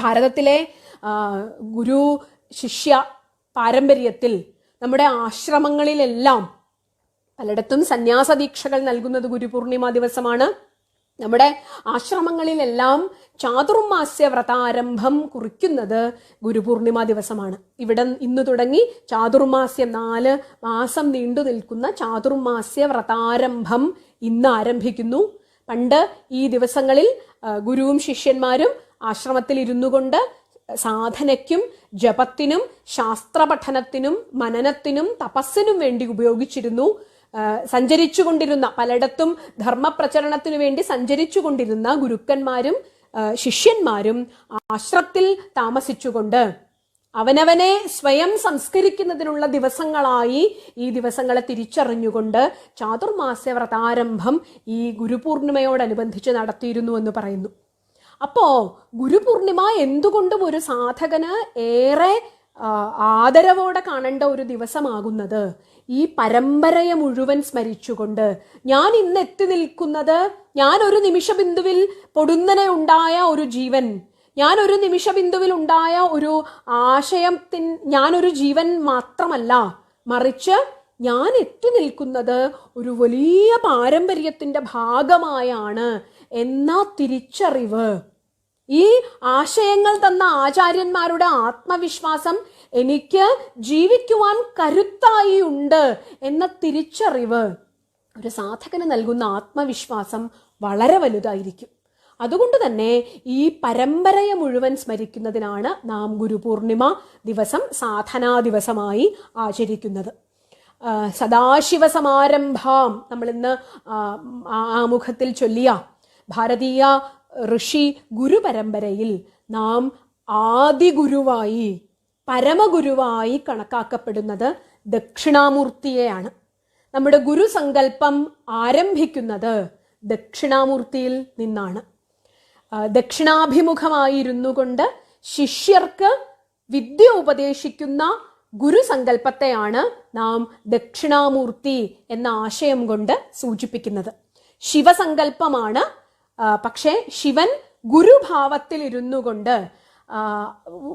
ഭാരതത്തിലെ ഗുരു ശിഷ്യ പാരമ്പര്യത്തിൽ നമ്മുടെ ആശ്രമങ്ങളിലെല്ലാം പലയിടത്തും സന്യാസ ദീക്ഷകൾ നൽകുന്നത് ഗുരുപൂർണിമ ദിവസമാണ്. നമ്മുടെ ആശ്രമങ്ങളിലെല്ലാം ചാതുർമാസ്യ വ്രതാരംഭം കുറിക്കുന്നത് ഗുരുപൂർണിമ ദിവസമാണ്. ഇവിടെ ഇന്ന് തുടങ്ങി ചാതുർമാസ്യം 4 മാസം നീണ്ടു നിൽക്കുന്ന ചാതുർമാസ്യ വ്രതാരംഭം ഇന്ന് ആരംഭിക്കുന്നു. പണ്ട് ഈ ദിവസങ്ങളിൽ ഗുരുവും ശിഷ്യന്മാരും ആശ്രമത്തിൽ ഇരുന്നു കൊണ്ട് സാധനയ്ക്കും ജപത്തിനും ശാസ്ത്രപഠനത്തിനും മനനത്തിനും തപസ്സിനും വേണ്ടി ഉപയോഗിച്ചിരുന്നു. പലയിടത്തും ധർമ്മപ്രചരണത്തിനു വേണ്ടി സഞ്ചരിച്ചു കൊണ്ടിരുന്ന ഗുരുക്കന്മാരും ശിഷ്യന്മാരും ആശ്രമത്തിൽ താമസിച്ചുകൊണ്ട് അവനവനെ സ്വയം സംസ്കരിക്കുന്നതിനുള്ള ദിവസങ്ങളായി ഈ ദിവസങ്ങളെ തിരിച്ചറിഞ്ഞുകൊണ്ട് ചാതുർമാസ്യ വ്രതാരംഭം ഈ ഗുരുപൂർണിമയോടനുബന്ധിച്ച് നടത്തിയിരുന്നു എന്ന് പറയുന്നു. അപ്പോ ഗുരുപൂർണിമ എന്തുകൊണ്ടും ഒരു സാധകന് ഏറെ ആദരവോടെ കാണേണ്ട ഒരു ദിവസമാകുന്നത് ഈ പരമ്പരയെ മുഴുവൻ സ്മരിച്ചുകൊണ്ട്, ഞാൻ ഇന്ന് എത്തി നിൽക്കുന്നത് ഞാൻ ഒരു നിമിഷബിന്ദുവിൽ പൊടുന്നനെ ഉണ്ടായ ഒരു ജീവൻ, ഞാൻ ഒരു നിമിഷബിന്ദുവിൽ ഉണ്ടായ ഒരു ഞാനൊരു ജീവൻ മാത്രമല്ല, മറിച്ച് ഞാൻ എത്തി നിൽക്കുന്നത് ഒരു വലിയ പാരമ്പര്യത്തിന്റെ ഭാഗമായാണ് എന്ന തിരിച്ചറിവ്, ഈ ആശയങ്ങൾ തന്ന ആചാര്യന്മാരുടെ ആത്മവിശ്വാസം എനിക്ക് ജീവിക്കുവാൻ കരുത്തായി ഉണ്ട് എന്ന തിരിച്ചറിവ് ഒരു സാധകന് നൽകുന്ന ആത്മവിശ്വാസം വളരെ വലുതായിരിക്കും. അതുകൊണ്ട് തന്നെ ഈ പരമ്പരയെ മുഴുവൻ സ്മരിക്കുന്നതിനാണ് നാം ഗുരുപൂർണിമ ദിവസം സാധനാ ദിവസമായി ആചരിക്കുന്നത്. സദാശിവ സമാരംഭാം നമ്മളിന്ന് ആമുഖത്തിൽ ചൊല്ലിയ ഭാരതീയ ഋഷി ഗുരുപരമ്പരയിൽ നാം പരമഗുരുവായി കണക്കാക്കപ്പെടുന്നത് ദക്ഷിണാമൂർത്തിയെയാണ്. നമ്മുടെ ഗുരുസങ്കല്പം ആരംഭിക്കുന്നത് ദക്ഷിണാമൂർത്തിയിൽ നിന്നാണ്. ദക്ഷിണാഭിമുഖമായിരുന്നു കൊണ്ട് ശിഷ്യർക്ക് വിദ്യ ഉപദേശിക്കുന്ന ഗുരുസങ്കല്പത്തെയാണ് നാം ദക്ഷിണാമൂർത്തി എന്ന ആശയം കൊണ്ട് സൂചിപ്പിക്കുന്നത്. ശിവസങ്കല്പമാണ്, പക്ഷേ ശിവൻ ഗുരുഭാവത്തിൽ ഇരുന്നു കൊണ്ട്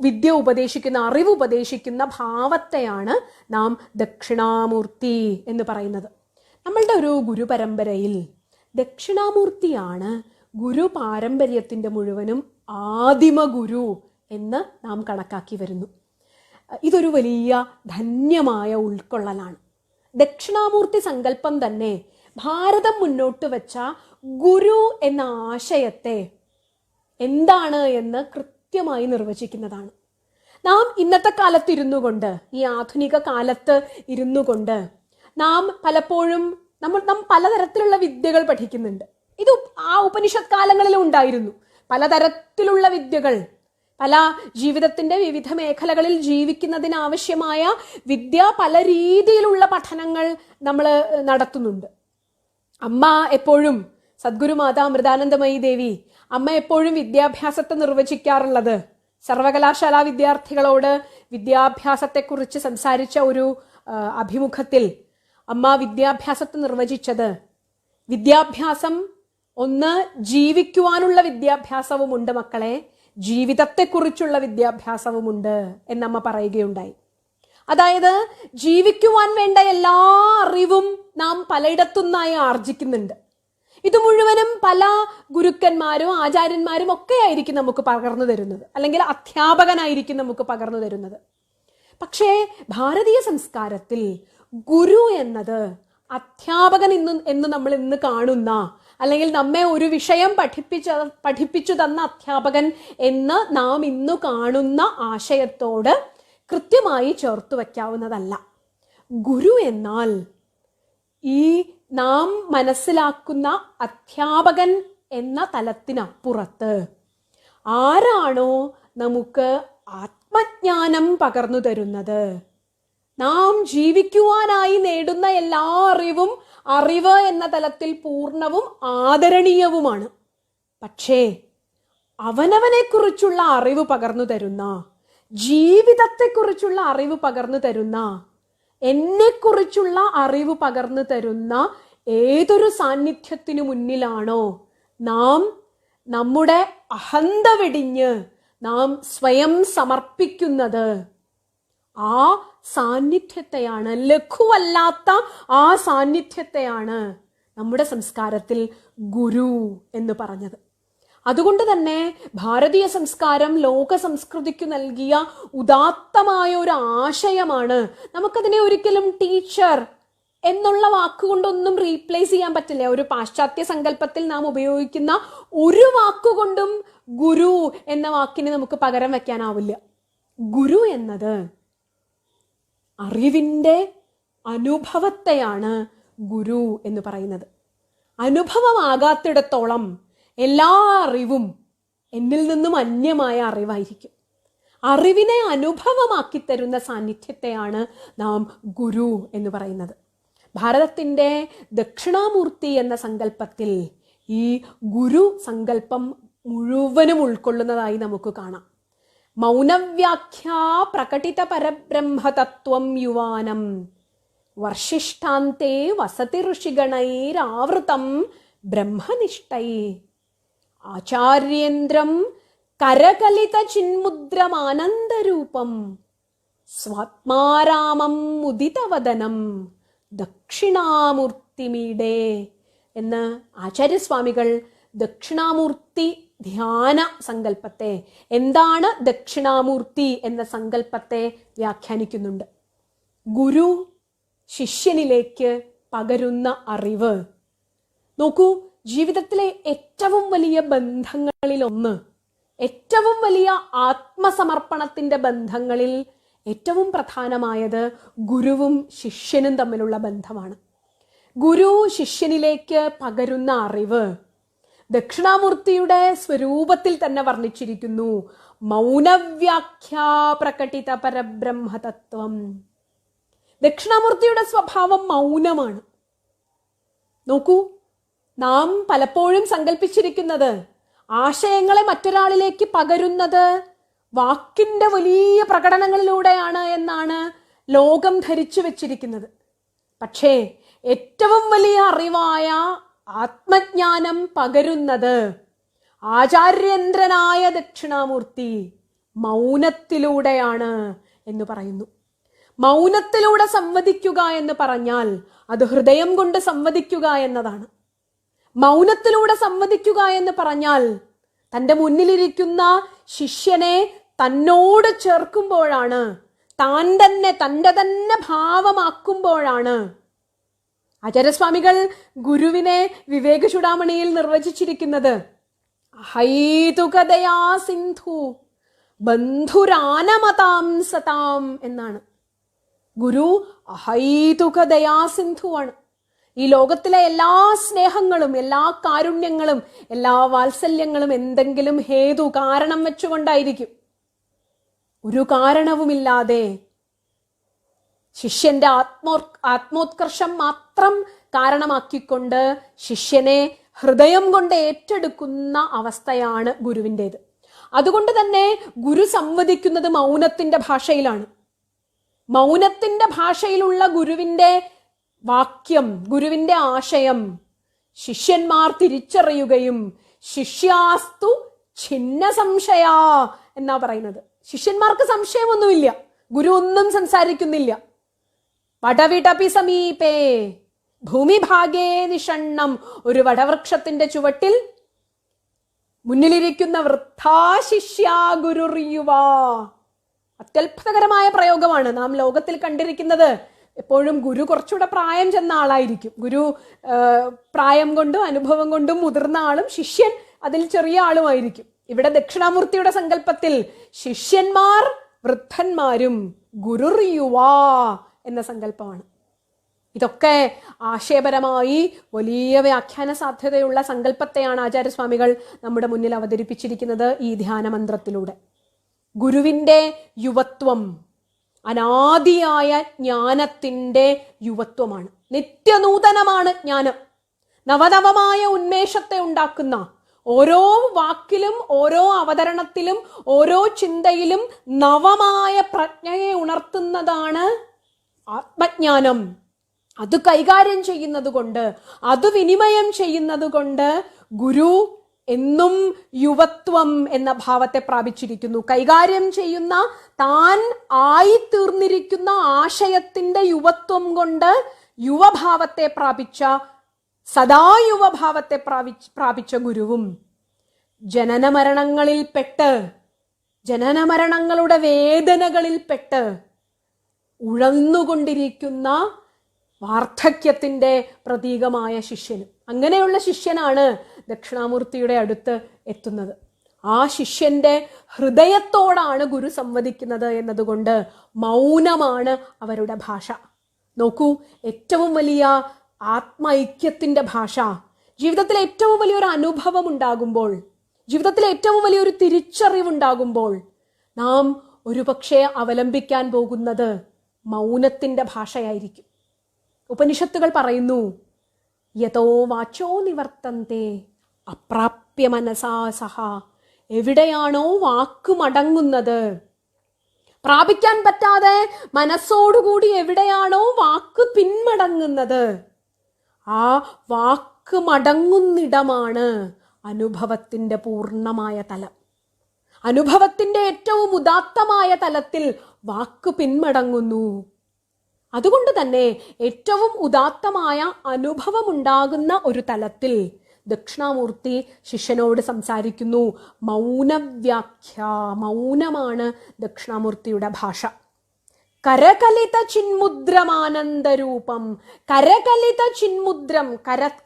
വിദ്യ ഉപദേശിക്കുന്ന, അറിവ് ഉപദേശിക്കുന്ന ഭാവത്തെയാണ് നാം ദക്ഷിണാമൂർത്തി എന്ന് പറയുന്നത്. നമ്മളുടെ ഒരു ഗുരുപരമ്പരയിൽ ദക്ഷിണാമൂർത്തിയാണ് ഗുരു പാരമ്പര്യത്തിൻ്റെ മുഴുവനും ആദിമ ഗുരു എന്ന് നാം കണക്കാക്കി വരുന്നു. ഇതൊരു വലിയ ധന്യമായ ഉൾക്കൊള്ളലാണ്. ദക്ഷിണാമൂർത്തി സങ്കല്പം തന്നെ ഭാരതം മുന്നോട്ട് വെച്ച ഗുരു എന്ന ആശയത്തെ എന്താണ് എന്ന് കൃത്യമായി നിർവചിക്കുന്നതാണ്. നാം ഇന്നത്തെ കാലത്ത് ഇരുന്നു കൊണ്ട്, ഈ ആധുനിക കാലത്ത് ഇരുന്നു കൊണ്ട് നാം പലപ്പോഴും നാം പലതരത്തിലുള്ള വിദ്യകൾ പഠിക്കുന്നുണ്ട്. ഇത് ആ ഉപനിഷത്ത് കാലങ്ങളിലും ഉണ്ടായിരുന്നു. പലതരത്തിലുള്ള വിദ്യകൾ, പല ജീവിതത്തിന്റെ വിവിധ മേഖലകളിൽ ജീവിക്കുന്നതിനാവശ്യമായ വിദ്യ, പല രീതിയിലുള്ള പഠനങ്ങൾ നമ്മൾ നടത്തുന്നുണ്ട്. അമ്മ എപ്പോഴും, സദ്ഗുരു മാതാ അമൃതാനന്ദമയി ദേവി, അമ്മ എപ്പോഴും വിദ്യാഭ്യാസത്തെ നിർവചിക്കാറുള്ളത്, സർവകലാശാല വിദ്യാർത്ഥികളോട് വിദ്യാഭ്യാസത്തെക്കുറിച്ച് സംസാരിച്ച ഒരു അഭിമുഖത്തിൽ അമ്മ വിദ്യാഭ്യാസത്തെ നിർവചിച്ചത്, വിദ്യാഭ്യാസം ഒന്ന് ജീവിക്കുവാനുള്ള വിദ്യാഭ്യാസവുമുണ്ട് മക്കളെ, ജീവിതത്തെക്കുറിച്ചുള്ള വിദ്യാഭ്യാസവുമുണ്ട് എന്നമ്മ പറയുകയുണ്ടായി. അതായത് ജീവിക്കുവാൻ വേണ്ട എല്ലാ അറിവും നാം പലയിടത്തുനിന്നായി ആർജിക്കുന്നുണ്ട്. ഇത് മുഴുവനും പല ഗുരുക്കന്മാരും ആചാര്യന്മാരും ഒക്കെ ആയിരിക്കും നമുക്ക് പകർന്നു തരുന്നത്, അല്ലെങ്കിൽ അധ്യാപകനായിരിക്കും നമുക്ക് പകർന്നു തരുന്നത്. പക്ഷേ ഭാരതീയ സംസ്കാരത്തിൽ ഗുരു എന്നത് അധ്യാപകൻ എന്ന് നമ്മൾ ഇന്ന് കാണുന്ന, അല്ലെങ്കിൽ നമ്മെ ഒരു വിഷയം പഠിപ്പിച്ചു തന്ന അധ്യാപകൻ എന്ന് നാം ഇന്ന് കാണുന്ന ആശയത്തോട് കൃത്യമായി ചേർത്തു വയ്ക്കാവുന്നതല്ല. ഗുരു എന്നാൽ ഈ നാം മനസ്സിലാക്കുന്ന അധ്യാപകൻ എന്ന തലത്തിനപ്പുറത്ത് ആരാണോ നമുക്ക് ആത്മജ്ഞാനം പകർന്നു തരുന്നത്, നാം ജീവിക്കുവാനായി നേടുന്ന എല്ലാ അറിവും അറിവ് എന്ന തലത്തിൽ പൂർണ്ണവും ആദരണീയവുമാണ്. പക്ഷേ അവനവനെക്കുറിച്ചുള്ള അറിവ് പകർന്നു തരുന്ന, ജീവിതത്തെക്കുറിച്ചുള്ള അറിവ് പകർന്നു തരുന്ന, എന്നെക്കുറിച്ചുള്ള അറിവ് പകർന്നു തരുന്ന ഏതൊരു സാന്നിധ്യത്തിനു മുന്നിലാണോ നാം നമ്മുടെ അഹന്ത വെടിഞ്ഞ് നാം സ്വയം സമർപ്പിക്കുന്നത്, ആ സാന്നിധ്യത്തെയാണ്, ലഘുവല്ലാത്ത ആ സാന്നിധ്യത്തെയാണ് നമ്മുടെ സംസ്കാരത്തിൽ ഗുരു എന്ന് പറഞ്ഞത്. അതുകൊണ്ട് തന്നെ ഭാരതീയ സംസ്കാരം ലോക സംസ്കൃതിക്ക് നൽകിയ ഉദാത്തമായ ഒരു ആശയമാണ്. നമുക്കതിനെ ഒരിക്കലും ടീച്ചർ എന്നുള്ള വാക്കുകൊണ്ടൊന്നും റീപ്ലേസ് ചെയ്യാൻ പറ്റില്ല. ഒരു പാശ്ചാത്യ സങ്കല്പത്തിൽ നാം ഉപയോഗിക്കുന്ന ഒരു വാക്കുകൊണ്ടും ഗുരു എന്ന വാക്കിന് നമുക്ക് പകരം വെക്കാനാവില്ല. ഗുരു എന്നത് അറിവിൻ്റെ അനുഭവത്തെയാണ് ഗുരു എന്ന് പറയുന്നത്. അനുഭവമാകാത്തിടത്തോളം എല്ലാ അറിവും എന്നിൽ നിന്നും അന്യമായ അറിവായിരിക്കും. അറിവിനെ അനുഭവമാക്കി തരുന്ന സാന്നിധ്യത്തെയാണ് നാം ഗുരു എന്ന് പറയുന്നത്. ഭാരതത്തിൻ്റെ ദക്ഷിണാമൂർത്തി എന്ന സങ്കല്പത്തിൽ ഈ ഗുരു സങ്കല്പം മുഴുവനും ഉൾക്കൊള്ളുന്നതായി നമുക്ക് കാണാം. മൗനവ്യാഖ്യാ പ്രകടിത പരബ്രഹ്മതത്വം യുവാനം വർഷിഷ്ഠാന്തേ വസതി ഋഷിഗണൈരാവൃതം ബ്രഹ്മനിഷ്ഠൈ ആചാര്യേന്ദ്രം കരകലിത ചിന്മുദ്രമാനന്ദരൂപം സ്വാത്മാരാമം മുദിതവദനം ദക്ഷിണാമൂർത്തിമീഡേ എന്ന് ആചാര്യസ്വാമികൾ ദക്ഷിണാമൂർത്തി ധ്യാന സങ്കല്പത്തെ, എന്താണ് ദക്ഷിണാമൂർത്തി എന്ന സങ്കല്പത്തെ വ്യാഖ്യാനിക്കുന്നുണ്ട്. ഗുരു ശിഷ്യനിലേക്ക് പകരുന്ന അറിവ്. നോക്കൂ, ജീവിതത്തിലെ ഏറ്റവും വലിയ ബന്ധങ്ങളിലൊന്ന്, ഏറ്റവും വലിയ ആത്മസമർപ്പണത്തിന്റെ ബന്ധങ്ങളിൽ ഏറ്റവും പ്രധാനമായത് ഗുരുവും ശിഷ്യനും തമ്മിലുള്ള ബന്ധമാണ്. ഗുരു ശിഷ്യനിലേക്ക് പകരുന്ന അറിവ് ദക്ഷിണാമൂർത്തിയുടെ സ്വരൂപത്തിൽ തന്നെ വർണ്ണിച്ചിരിക്കുന്നു. മൗനവ്യാഖ്യാ പ്രകടിത പരബ്രഹ്മതത്വം. ദക്ഷിണാമൂർത്തിയുടെ സ്വഭാവം മൗനമാണ്. നോക്കൂ, നാം പലപ്പോഴും സങ്കല്പിച്ചിരിക്കുന്നത് ആശയങ്ങളെ മറ്റൊരാളിലേക്ക് പകരുന്നത് വാക്കിന്റെ വലിയ പ്രകടനങ്ങളിലൂടെയാണ് എന്നാണ് ലോകം ധരിച്ചു വെച്ചിരിക്കുന്നത്. പക്ഷേ ഏറ്റവും വലിയ അറിവായ ആത്മജ്ഞാനം പകരുന്നത് ആചാര്യേന്ദ്രനായ ദക്ഷിണാമൂർത്തി മൗനത്തിലൂടെയാണ് എന്ന് പറയുന്നു. മൗനത്തിലൂടെ സംവദിക്കുക എന്ന് പറഞ്ഞാൽ അത് ഹൃദയം കൊണ്ട് സംവദിക്കുക എന്നതാണ്. മൗനത്തിലൂടെ സംവദിക്കുക എന്ന് പറഞ്ഞാൽ തൻ്റെ മുന്നിലിരിക്കുന്ന ശിഷ്യനെ തന്നോട് ചേർക്കുമ്പോഴാണ്, തൻ്റെ തന്നെ ഭാവമാക്കുമ്പോഴാണ്. ആചാര്യസ്വാമികൾ ഗുരുവിനെ വിവേക ചൂടാമണിയിൽ നിർവചിച്ചിരിക്കുന്നത് ഹൈതുകദയാ സിന്ധു ബന്ധുരാനമതാം സതാം എന്നാണ്. ഗുരു അഹൈതുകദയാ സിന്ധുവാണ്. ഈ ലോകത്തിലെ എല്ലാ സ്നേഹങ്ങളും, എല്ലാ കാരുണ്യങ്ങളും, എല്ലാ വാത്സല്യങ്ങളും എന്തെങ്കിലും ഹേതു, കാരണം വെച്ചുകൊണ്ടായിരിക്കും. ഒരു കാരണവുമില്ലാതെ ശിഷ്യന്റെ ആത്മോത്കർഷം മാത്രം കാരണമാക്കിക്കൊണ്ട് ശിഷ്യനെ ഹൃദയം കൊണ്ട് ഏറ്റെടുക്കുന്ന അവസ്ഥയാണ് ഗുരുവിൻ്റെത്. അതുകൊണ്ട് തന്നെ ഗുരു സംവദിക്കുന്നത് മൗനത്തിന്റെ ഭാഷയിലാണ്. മൗനത്തിന്റെ ഭാഷയിലുള്ള ഗുരുവിന്റെ വാക്യം, ഗുരുവിന്റെ ആശയം ശിഷ്യന്മാർ തിരിച്ചറിയുകയും ശിഷ്യാസ്തു ഛിന്ന സംശയ എന്നാ പറയുന്നത്. ശിഷ്യന്മാർക്ക് സംശയമൊന്നുമില്ല, ഗുരു ഒന്നും സംസാരിക്കുന്നില്ല. വടവിടപി സമീപേ ഭൂമിഭാഗേ നിഷണ്ണം, ഒരു വടവൃക്ഷത്തിന്റെ ചുവട്ടിൽ മുന്നിലിരിക്കുന്ന വൃദ്ധാ ശിഷ്യ ഗുരുറിയുവാ. അത്യത്ഭുതകരമായ പ്രയോഗമാണ് നാം ലോകത്തിൽ കണ്ടിരിക്കുന്നത്. എപ്പോഴും ഗുരു കുറച്ചുകൂടെ പ്രായം ചെന്ന ആളായിരിക്കും. ഗുരു പ്രായം കൊണ്ടും അനുഭവം കൊണ്ടും മുതിർന്ന ആളും ശിഷ്യൻ അതിൽ ചെറിയ ആളുമായിരിക്കും. ഇവിടെ ദക്ഷിണാമൂർത്തിയുടെ സങ്കല്പത്തിൽ ശിഷ്യന്മാർ വൃദ്ധന്മാരും ഗുരുറിയുവാ എന്ന സങ്കല്പമാണ്. ഇതൊക്കെ ആശയപരമായി വലിയ വ്യാഖ്യാന സാധ്യതയുള്ള സങ്കല്പത്തെയാണ് ആചാര്യസ്വാമികൾ നമ്മുടെ മുന്നിൽ അവതരിപ്പിച്ചിരിക്കുന്നത് ഈ ധ്യാനമന്ത്രത്തിലൂടെ. ഗുരുവിൻ്റെ യുവത്വം അനാദിയായ ജ്ഞാനത്തിൻ്റെ യുവത്വമാണ്. നിത്യനൂതനമാണ് ജ്ഞാനം. നവനവമായ ഉന്മേഷത്തെ ഉണ്ടാക്കുന്ന, ഓരോ വാക്കിലും ഓരോ അവതരണത്തിലും ഓരോ ചിന്തയിലും നവമായ പ്രജ്ഞയെ ഉണർത്തുന്നതാണ് ആത്മജ്ഞാനം. അത് കൈകാര്യം ചെയ്യുന്നത് കൊണ്ട്, അത് വിനിമയം ചെയ്യുന്നത് കൊണ്ട് ഗുരു എന്നും യുവത്വം എന്ന ഭാവത്തെ പ്രാപിച്ചിരിക്കുന്നു. കൈകാര്യം ചെയ്യുന്ന, താൻ ആയിത്തീർന്നിരിക്കുന്ന ആശയത്തിന്റെ യുവത്വം കൊണ്ട് യുവഭാവത്തെ പ്രാപിച്ച, സദാ യുവഭാവത്തെ പ്രാപിച്ച ഗുരുവും ജനനമരണങ്ങളിൽപ്പെട്ട്, ജനനമരണങ്ങളുടെ വേദനകളിൽപ്പെട്ട് ഉഴന്നുകൊണ്ടിരിക്കുന്ന വാർദ്ധക്യത്തിന്റെ പ്രതീകമായ ശിഷ്യനും. അങ്ങനെയുള്ള ശിഷ്യനാണ് ദക്ഷിണാമൂർത്തിയുടെ അടുത്ത് എത്തുന്നത്. ആ ശിഷ്യന്റെ ഹൃദയത്തോടാണ് ഗുരു സംവദിക്കുന്നത് എന്നതുകൊണ്ട് മൗനമാണ് അവരുടെ ഭാഷ. നോക്കൂ, ഏറ്റവും വലിയ ആത്മൈക്യത്തിന്റെ ഭാഷ, ജീവിതത്തിലെ ഏറ്റവും വലിയൊരു അനുഭവം ഉണ്ടാകുമ്പോൾ, ജീവിതത്തിലെ ഏറ്റവും വലിയൊരു തിരിച്ചറിവുണ്ടാകുമ്പോൾ നാം ഒരുപക്ഷെ അവലംബിക്കാൻ പോകുന്നത് മൗനത്തിന്റെ ഭാഷയായിരിക്കും. ഉപനിഷത്തുകൾ പറയുന്നു, യതോ വാചോ നിവർത്തന്തേ അപ്രാപ്യ മനസാ സഹ. എവിടെയാണോ വാക്ക് മടങ്ങുന്നത്, പ്രാപിക്കാൻ പറ്റാതെ മനസ്സോടുകൂടി എവിടെയാണോ വാക്ക് പിന്മടങ്ങുന്നത്, ആ വാക്ക് മടങ്ങുന്നിടമാണ് അനുഭവത്തിന്റെ പൂർണ്ണമായ തലം. അനുഭവത്തിന്റെ ഏറ്റവും ഉദാത്തമായ തലത്തിൽ വാക്ക് പിന്മടങ്ങുന്നു. അതുകൊണ്ട് തന്നെ ഏറ്റവും ഉദാത്തമായ അനുഭവമുണ്ടാകുന്ന ഒരു തലത്തിൽ ദക്ഷിണാമൂർത്തി ശിഷ്യനോട് സംസാരിക്കുന്നു. മൗനവ്യാഖ്യ, മൗനമാണ് ദക്ഷിണാമൂർത്തിയുടെ ഭാഷ. കരകലിത ചിന്മുദ്രമാനന്ദരൂപം. കരകലിത ചിന്മുദ്രം,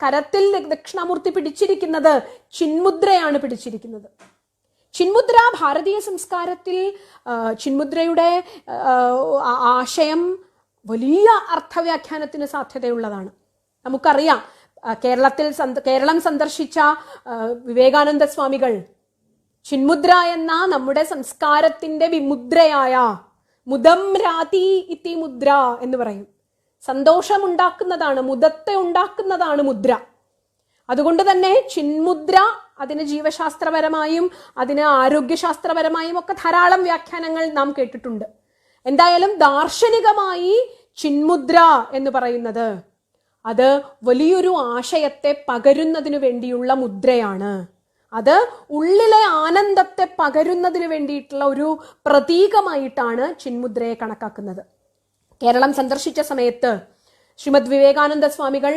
കരത്തിൽ ദക്ഷിണാമൂർത്തി പിടിച്ചിരിക്കുന്നത് ചിന്മുദ്രയാണ് പിടിച്ചിരിക്കുന്നത്. ചിന്മുദ്ര ഭാരതീയ സംസ്കാരത്തിൽ ചിന്മുദ്രയുടെ ആശയം വലിയ അർത്ഥവ്യാഖ്യാനത്തിന് സാധ്യതയുള്ളതാണ്. നമുക്കറിയാം, കേരളം സന്ദർശിച്ച വിവേകാനന്ദ സ്വാമികൾ ചിന്മുദ്ര എന്ന നമ്മുടെ സംസ്കാരത്തിന്റെ വിമുദ്രയായ മുദം രാതി ഇതി മുദ്ര എന്ന് പറയും. സന്തോഷമുണ്ടാക്കുന്നതാണ്, മുദത്തെ ഉണ്ടാക്കുന്നതാണ് മുദ്ര. അതുകൊണ്ട് തന്നെ ചിന്മുദ്ര, അതിന് ജീവശാസ്ത്രപരമായും അതിന് ആരോഗ്യശാസ്ത്രപരമായും ഒക്കെ ധാരാളം വ്യാഖ്യാനങ്ങൾ നാം കേട്ടിട്ടുണ്ട്. എന്തായാലും ദാർശനികമായി ചിന്മുദ്ര എന്ന് പറയുന്നത് അത് വലിയൊരു ആശയത്തെ പകരുന്നതിന് വേണ്ടിയുള്ള മുദ്രയാണ്. അത് ഉള്ളിലെ ആനന്ദത്തെ പകരുന്നതിന് വേണ്ടിയിട്ടുള്ള ഒരു പ്രതീകമായിട്ടാണ് ചിന്മുദ്രയെ കണക്കാക്കുന്നത്. കേരളം സന്ദർശിച്ച സമയത്ത് ശ്രീമദ് വിവേകാനന്ദ സ്വാമികൾ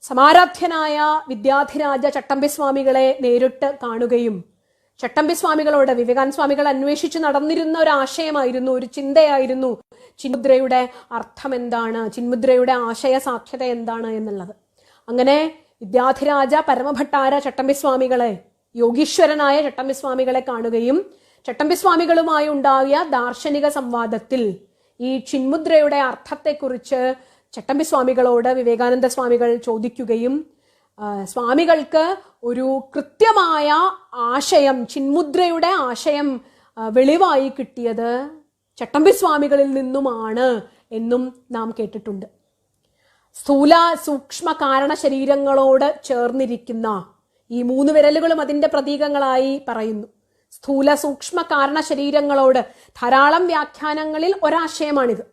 സമാരാധ്യനായ വിദ്യാധിരാജ ചട്ടമ്പിസ്വാമികളെ നേരിട്ട് കാണുകയും ചട്ടമ്പിസ്വാമികളോട്, വിവേകാനന്ദ സ്വാമികൾ അന്വേഷിച്ച് നടന്നിരുന്ന ഒരു ആശയമായിരുന്നു, ഒരു ചിന്തയായിരുന്നു ചിന്മുദ്രയുടെ അർത്ഥം എന്താണ്, ചിന്മുദ്രയുടെ ആശയ സാധ്യത എന്താണ് എന്നുള്ളത്. അങ്ങനെ വിദ്യാധിരാജ പരമഭട്ടാര ചട്ടമ്പിസ്വാമികളെ, യോഗീശ്വരനായ ചട്ടമ്പിസ്വാമികളെ കാണുകയും ചട്ടമ്പിസ്വാമികളുമായി ഉണ്ടായ ദാർശനിക സംവാദത്തിൽ ഈ ചിന്മുദ്രയുടെ അർത്ഥത്തെക്കുറിച്ച് ചട്ടമ്പിസ്വാമികളോട് വിവേകാനന്ദ സ്വാമികൾ ചോദിക്കുകയും സ്വാമികൾക്ക് ഒരു കൃത്യമായ ആശയം, ചിന്മുദ്രയുടെ ആശയം വെളിവായി കിട്ടിയത് ചട്ടമ്പിസ്വാമികളിൽ നിന്നുമാണ് എന്നും നാം കേട്ടിട്ടുണ്ട്. സ്ഥൂല സൂക്ഷ്മ കാരണ ശരീരങ്ങളോട് ചേർന്നിരിക്കുന്ന ഈ 3 വിരലുകളും അതിന്റെ പ്രതീകങ്ങളായി പറയുന്നു. സ്ഥൂല സൂക്ഷ്മ കാരണ ശരീരങ്ങളോട് ധാരാളം വ്യാഖ്യാനങ്ങളിൽ ഒരാശയമാണിത്.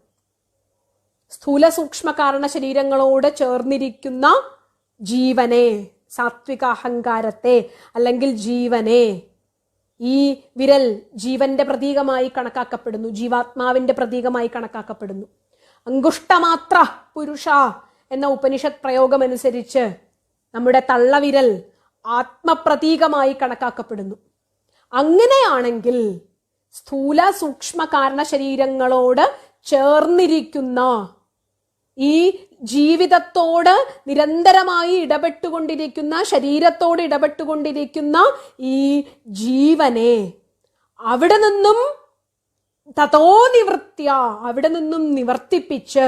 സ്ഥൂല സൂക്ഷ്മ കാരണ ശരീരങ്ങളോട് ചേർന്നിരിക്കുന്ന ജീവനെ, സാത്വിക അഹങ്കാരത്തെ അല്ലെങ്കിൽ ജീവനെ, ഈ വിരൽ ജീവന്റെ പ്രതീകമായി കണക്കാക്കപ്പെടുന്നു, ജീവാത്മാവിന്റെ പ്രതീകമായി കണക്കാക്കപ്പെടുന്നു. അങ്കുഷ്ടമാത്ര പുരുഷ എന്ന ഉപനിഷത്ത് പ്രയോഗം അനുസരിച്ച് നമ്മുടെ തള്ളവിരൽ ആത്മപ്രതീകമായി കണക്കാക്കപ്പെടുന്നു. അങ്ങനെയാണെങ്കിൽ സ്ഥൂല സൂക്ഷ്മ കാരണ ശരീരങ്ങളോട് ചേർന്നിരിക്കുന്ന ഈ ജീവിതത്തോട് നിരന്തരമായി ഇടപെട്ടുകൊണ്ടിരിക്കുന്ന, ശരീരത്തോട് ഇടപെട്ടുകൊണ്ടിരിക്കുന്ന ഈ ജീവനെ അവിടെ നിന്നും തതോ നിവൃത്യ, അവിടെ നിന്നും നിവർത്തിപ്പിച്ച്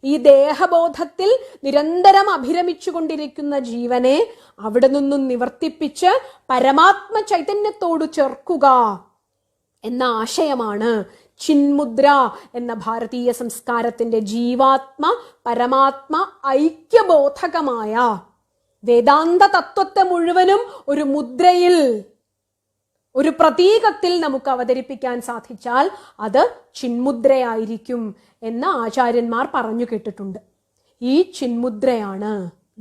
ഈ ദേഹബോധത്തിൽ നിരന്തരം അഭിരമിച്ചു കൊണ്ടിരിക്കുന്ന ജീവനെ അവിടെ നിന്നും നിവർത്തിപ്പിച്ച് പരമാത്മ ചൈതന്യത്തോട് ചേർക്കുക എന്ന ആശയമാണ് ചിന്മുദ്ര എന്ന ഭാരതീയ സംസ്കാരത്തിന്റെ ജീവാത്മ പരമാത്മ ഐക്യബോധകമായ വേദാന്ത തത്വത്തെ മുഴുവനും ഒരു മുദ്രയിൽ, ഒരു പ്രതീകത്തിൽ നമുക്ക് അവതരിപ്പിക്കാൻ സാധിച്ചാൽ അത് ചിന്മുദ്രയായിരിക്കും എന്ന് ആചാര്യന്മാർ പറഞ്ഞു കേട്ടിട്ടുണ്ട്. ഈ ചിന്മുദ്രയാണ്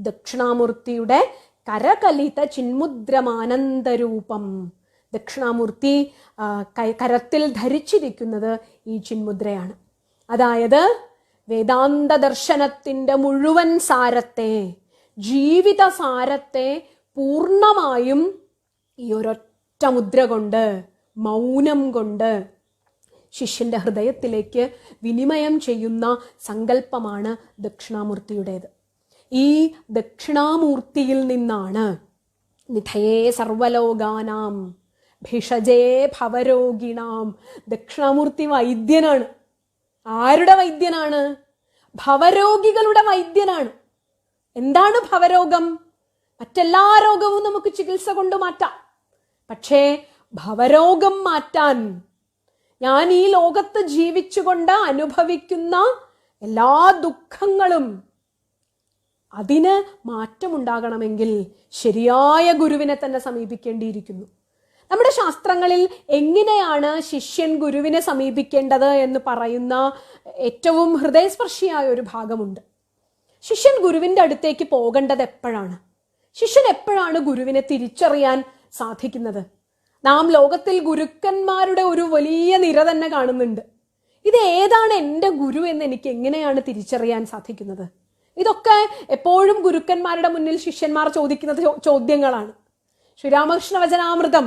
ദക്ഷിണാമൂർത്തിയുടെ കരകലിത ചിന്മുദ്രമാനന്ദരൂപം. ദക്ഷിണാമൂർത്തി കരത്തിൽ ധരിച്ചിരിക്കുന്നത് ഈ ചിന്മുദ്രയാണ്. അതായത് വേദാന്ത ദർശനത്തിന്റെ മുഴുവൻ സാരത്തെ, ജീവിത സാരത്തെ പൂർണ്ണമായും ഈ ഒരൊറ്റ മുദ്ര കൊണ്ട്, മൗനം കൊണ്ട് ശിഷ്യന്റെ ഹൃദയത്തിലേക്ക് വിനിമയം ചെയ്യുന്ന സങ്കല്പമാണ് ദക്ഷിണാമൂർത്തിയുടേത്. ഈ ദക്ഷിണാമൂർത്തിയിൽ നിന്നാണ് നിധയേ സർവലോകാനാം ഭിഷജേ ഭവരോഗിണാം. ദക്ഷിണാമൂർത്തി വൈദ്യനാണ്. ആരുടെ വൈദ്യനാണ്? ഭവരോഗികളുടെ വൈദ്യനാണ്. എന്താണ് ഭവരോഗം? മറ്റെല്ലാ രോഗവും നമുക്ക് ചികിത്സ കൊണ്ട് മാറ്റാം. പക്ഷേ ഭവരോഗം മാറ്റാൻ, ഞാൻ ഈ ലോകത്ത് ജീവിച്ചുകൊണ്ട് അനുഭവിക്കുന്ന എല്ലാ ദുഃഖങ്ങളും, അതിന് മാറ്റമുണ്ടാകണമെങ്കിൽ ശരിയായ ഗുരുവിനെ തന്നെ സമീപിക്കേണ്ടിയിരിക്കുന്നു. നമ്മുടെ ശാസ്ത്രങ്ങളിൽ എങ്ങനെയാണ് ശിഷ്യൻ ഗുരുവിനെ സമീപിക്കേണ്ടത് എന്ന് പറയുന്ന ഏറ്റവും ഹൃദയസ്പർശിയായ ഒരു ഭാഗമുണ്ട്. ശിഷ്യൻ ഗുരുവിന്റെ അടുത്തേക്ക് പോകേണ്ടത് എപ്പോഴാണ്? ശിഷ്യൻ എപ്പോഴാണ് ഗുരുവിനെ തിരിച്ചറിയാൻ സാധിക്കുന്നത്? നാം ലോകത്തിൽ ഗുരുക്കന്മാരുടെ ഒരു വലിയ നിര തന്നെ കാണുന്നുണ്ട്. ഇത് ഏതാണ് എൻ്റെ ഗുരു എന്ന് എനിക്ക് എങ്ങനെയാണ് തിരിച്ചറിയാൻ സാധിക്കുന്നത്? ഇതൊക്കെ എപ്പോഴും ഗുരുക്കന്മാരുടെ മുന്നിൽ ശിഷ്യന്മാർ ചോദിക്കുന്ന ചോദ്യങ്ങളാണ്. ശ്രീരാമകൃഷ്ണ വചനാമൃതം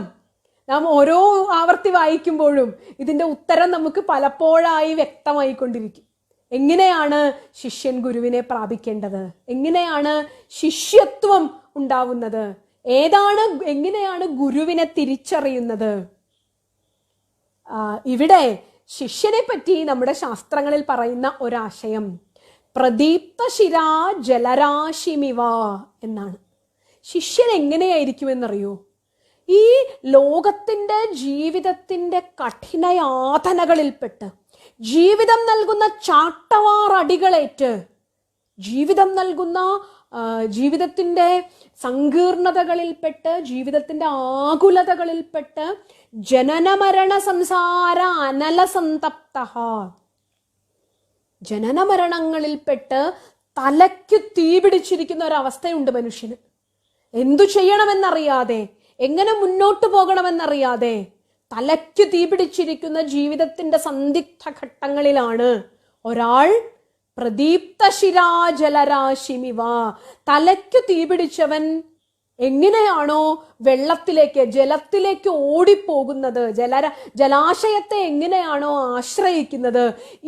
നാം ഓരോ ആവർത്തി വായിക്കുമ്പോഴും ഇതിന്റെ ഉത്തരം നമുക്ക് പലപ്പോഴായി വ്യക്തമായിക്കൊണ്ടിരിക്കും. എങ്ങനെയാണ് ശിഷ്യൻ ഗുരുവിനെ പ്രാപിക്കേണ്ടത്? എങ്ങനെയാണ് ശിഷ്യത്വം ഉണ്ടാവുന്നത്? എങ്ങനെയാണ് ഗുരുവിനെ തിരിച്ചറിയുന്നത്? ഇവിടെ ശിഷ്യനെ പറ്റി നമ്മുടെ ശാസ്ത്രങ്ങളിൽ പറയുന്ന ഒരാശയം പ്രദീപ്ത ശിരാ ജലരാശിമിവ എന്നാണ്. ശിഷ്യൻ എങ്ങനെയായിരിക്കുമെന്നറിയോ? ഈ ലോകത്തിന്റെ ജീവിതത്തിന്റെ കഠിനയാതനകളിൽപ്പെട്ട് ജീവിതം നൽകുന്ന ചാട്ടവാറടികളേറ്റ്, ജീവിതം നൽകുന്ന ജീവിതത്തിൻ്റെ സങ്കീർണതകളിൽപ്പെട്ട്, ജീവിതത്തിൻ്റെ ആകുലതകളിൽപ്പെട്ട്, ജനനമരണ സംസാര അനലസന്തപ്ത, ജനനമരണങ്ങളിൽപ്പെട്ട് തലയ്ക്ക് തീപിടിച്ചിരിക്കുന്ന ഒരവസ്ഥയുണ്ട് മനുഷ്യന്. എന്തു ചെയ്യണമെന്നറിയാതെ, എങ്ങനെ മുന്നോട്ട് പോകണമെന്നറിയാതെ തലയ്ക്ക് തീപിടിച്ചിരിക്കുന്ന ജീവിതത്തിന്റെ സന്ദിഗ്ധ ഘട്ടങ്ങളിലാണ് ഒരാൾ പ്രദീപ്തശിരാജലരാശിമിവ, തലയ്ക്ക് തീപിടിച്ചവൻ എങ്ങനെയാണോ വെള്ളത്തിലേക്ക്, ജലത്തിലേക്ക് ഓടിപ്പോകുന്നത്, ജലാശയത്തെ എങ്ങനെയാണോ ആശ്രയിക്കുന്നത്,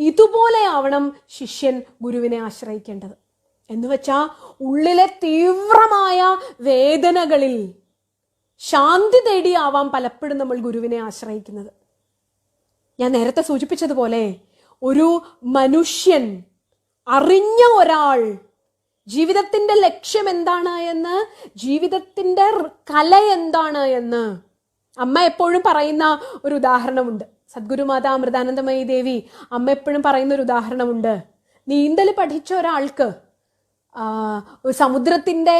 ഇതുപോലെയാവണം ശിഷ്യൻ ഗുരുവിനെ ആശ്രയിക്കേണ്ടത്. എന്ന് വെച്ചാൽ ഉള്ളിലെ തീവ്രമായ വേദനകളിൽ ശാന്തി തേടിയാവാം പലപ്പോഴും നമ്മൾ ഗുരുവിനെ ആശ്രയിക്കുന്നത്. ഞാൻ നേരത്തെ സൂചിപ്പിച്ചതുപോലെ ഒരു മനുഷ്യൻ, അറിഞ്ഞ ഒരാൾ ജീവിതത്തിന്റെ ലക്ഷ്യം എന്താണ് എന്ന്, ജീവിതത്തിന്റെ കല എന്താണ് എന്ന് അമ്മ എപ്പോഴും പറയുന്ന ഒരു ഉദാഹരണമുണ്ട്. സദ്ഗുരുമാതാ അമൃതാനന്ദമയി ദേവി അമ്മ എപ്പോഴും പറയുന്ന ഒരു ഉദാഹരണമുണ്ട്. നീന്തൽ പഠിച്ച ഒരാൾക്ക് സമുദ്രത്തിന്റെ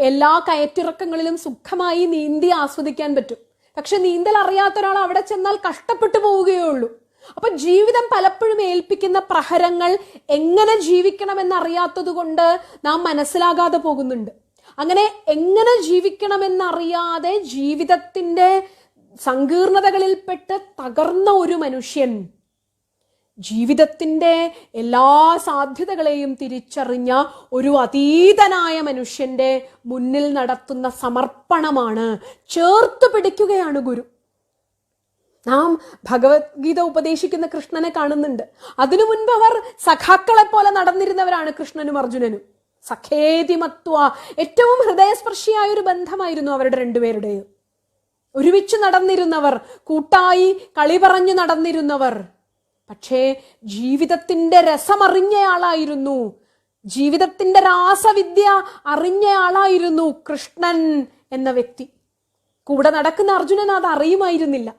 എല്ലാ കയറ്റിറക്കങ്ങളിലും സുഖമായി നീന്തി ആസ്വദിക്കാൻ പറ്റും. പക്ഷെ നീന്തൽ അറിയാത്ത ഒരാൾ അവിടെ ചെന്നാൽ കഷ്ടപ്പെട്ടു പോവുകയുള്ളൂ. അപ്പൊ ജീവിതം പലപ്പോഴും ഏൽപ്പിക്കുന്ന പ്രഹരങ്ങൾ എങ്ങനെ ജീവിക്കണമെന്നറിയാത്തത് കൊണ്ട് നാം മനസ്സിലാകാതെ പോകുന്നുണ്ട്. അങ്ങനെ എങ്ങനെ ജീവിക്കണമെന്നറിയാതെ ജീവിതത്തിന്റെ സങ്കീർണതകളിൽപ്പെട്ട് തകർന്ന ഒരു മനുഷ്യൻ ജീവിതത്തിന്റെ എല്ലാ സാധ്യതകളെയും തിരിച്ചറിഞ്ഞ ഒരു അതീതനായ മനുഷ്യന്റെ മുന്നിൽ നടത്തുന്ന സമർപ്പണമാണ്, ചേർത്ത് പിടിക്കുകയാണ് ഗുരു. നാം ഭഗവത്ഗീത ഉപദേശിക്കുന്ന കൃഷ്ണനെ കാണുന്നുണ്ട്. അതിനു മുൻപ് അവർ സഖാക്കളെ പോലെ നടന്നിരുന്നവരാണ് കൃഷ്ണനും അർജുനനും. സഖേതിമത്വ, ഏറ്റവും ഹൃദയസ്പർശിയായ ഒരു ബന്ധമായിരുന്നു അവരുടെ രണ്ടുപേരുടെയും. ഒരുമിച്ച് നടന്നിരുന്നവർ, കൂട്ടായി കളി പറഞ്ഞു നടന്നിരുന്നവർ. പക്ഷേ ജീവിതത്തിന്റെ രസമറിഞ്ഞയാളായിരുന്നു, ജീവിതത്തിന്റെ രാസവിദ്യ അറിഞ്ഞയാളായിരുന്നു കൃഷ്ണൻ എന്ന വ്യക്തി. കൂടെ നടക്കുന്ന അർജുനൻ അത് അറിയുമായിരുന്നില്ല.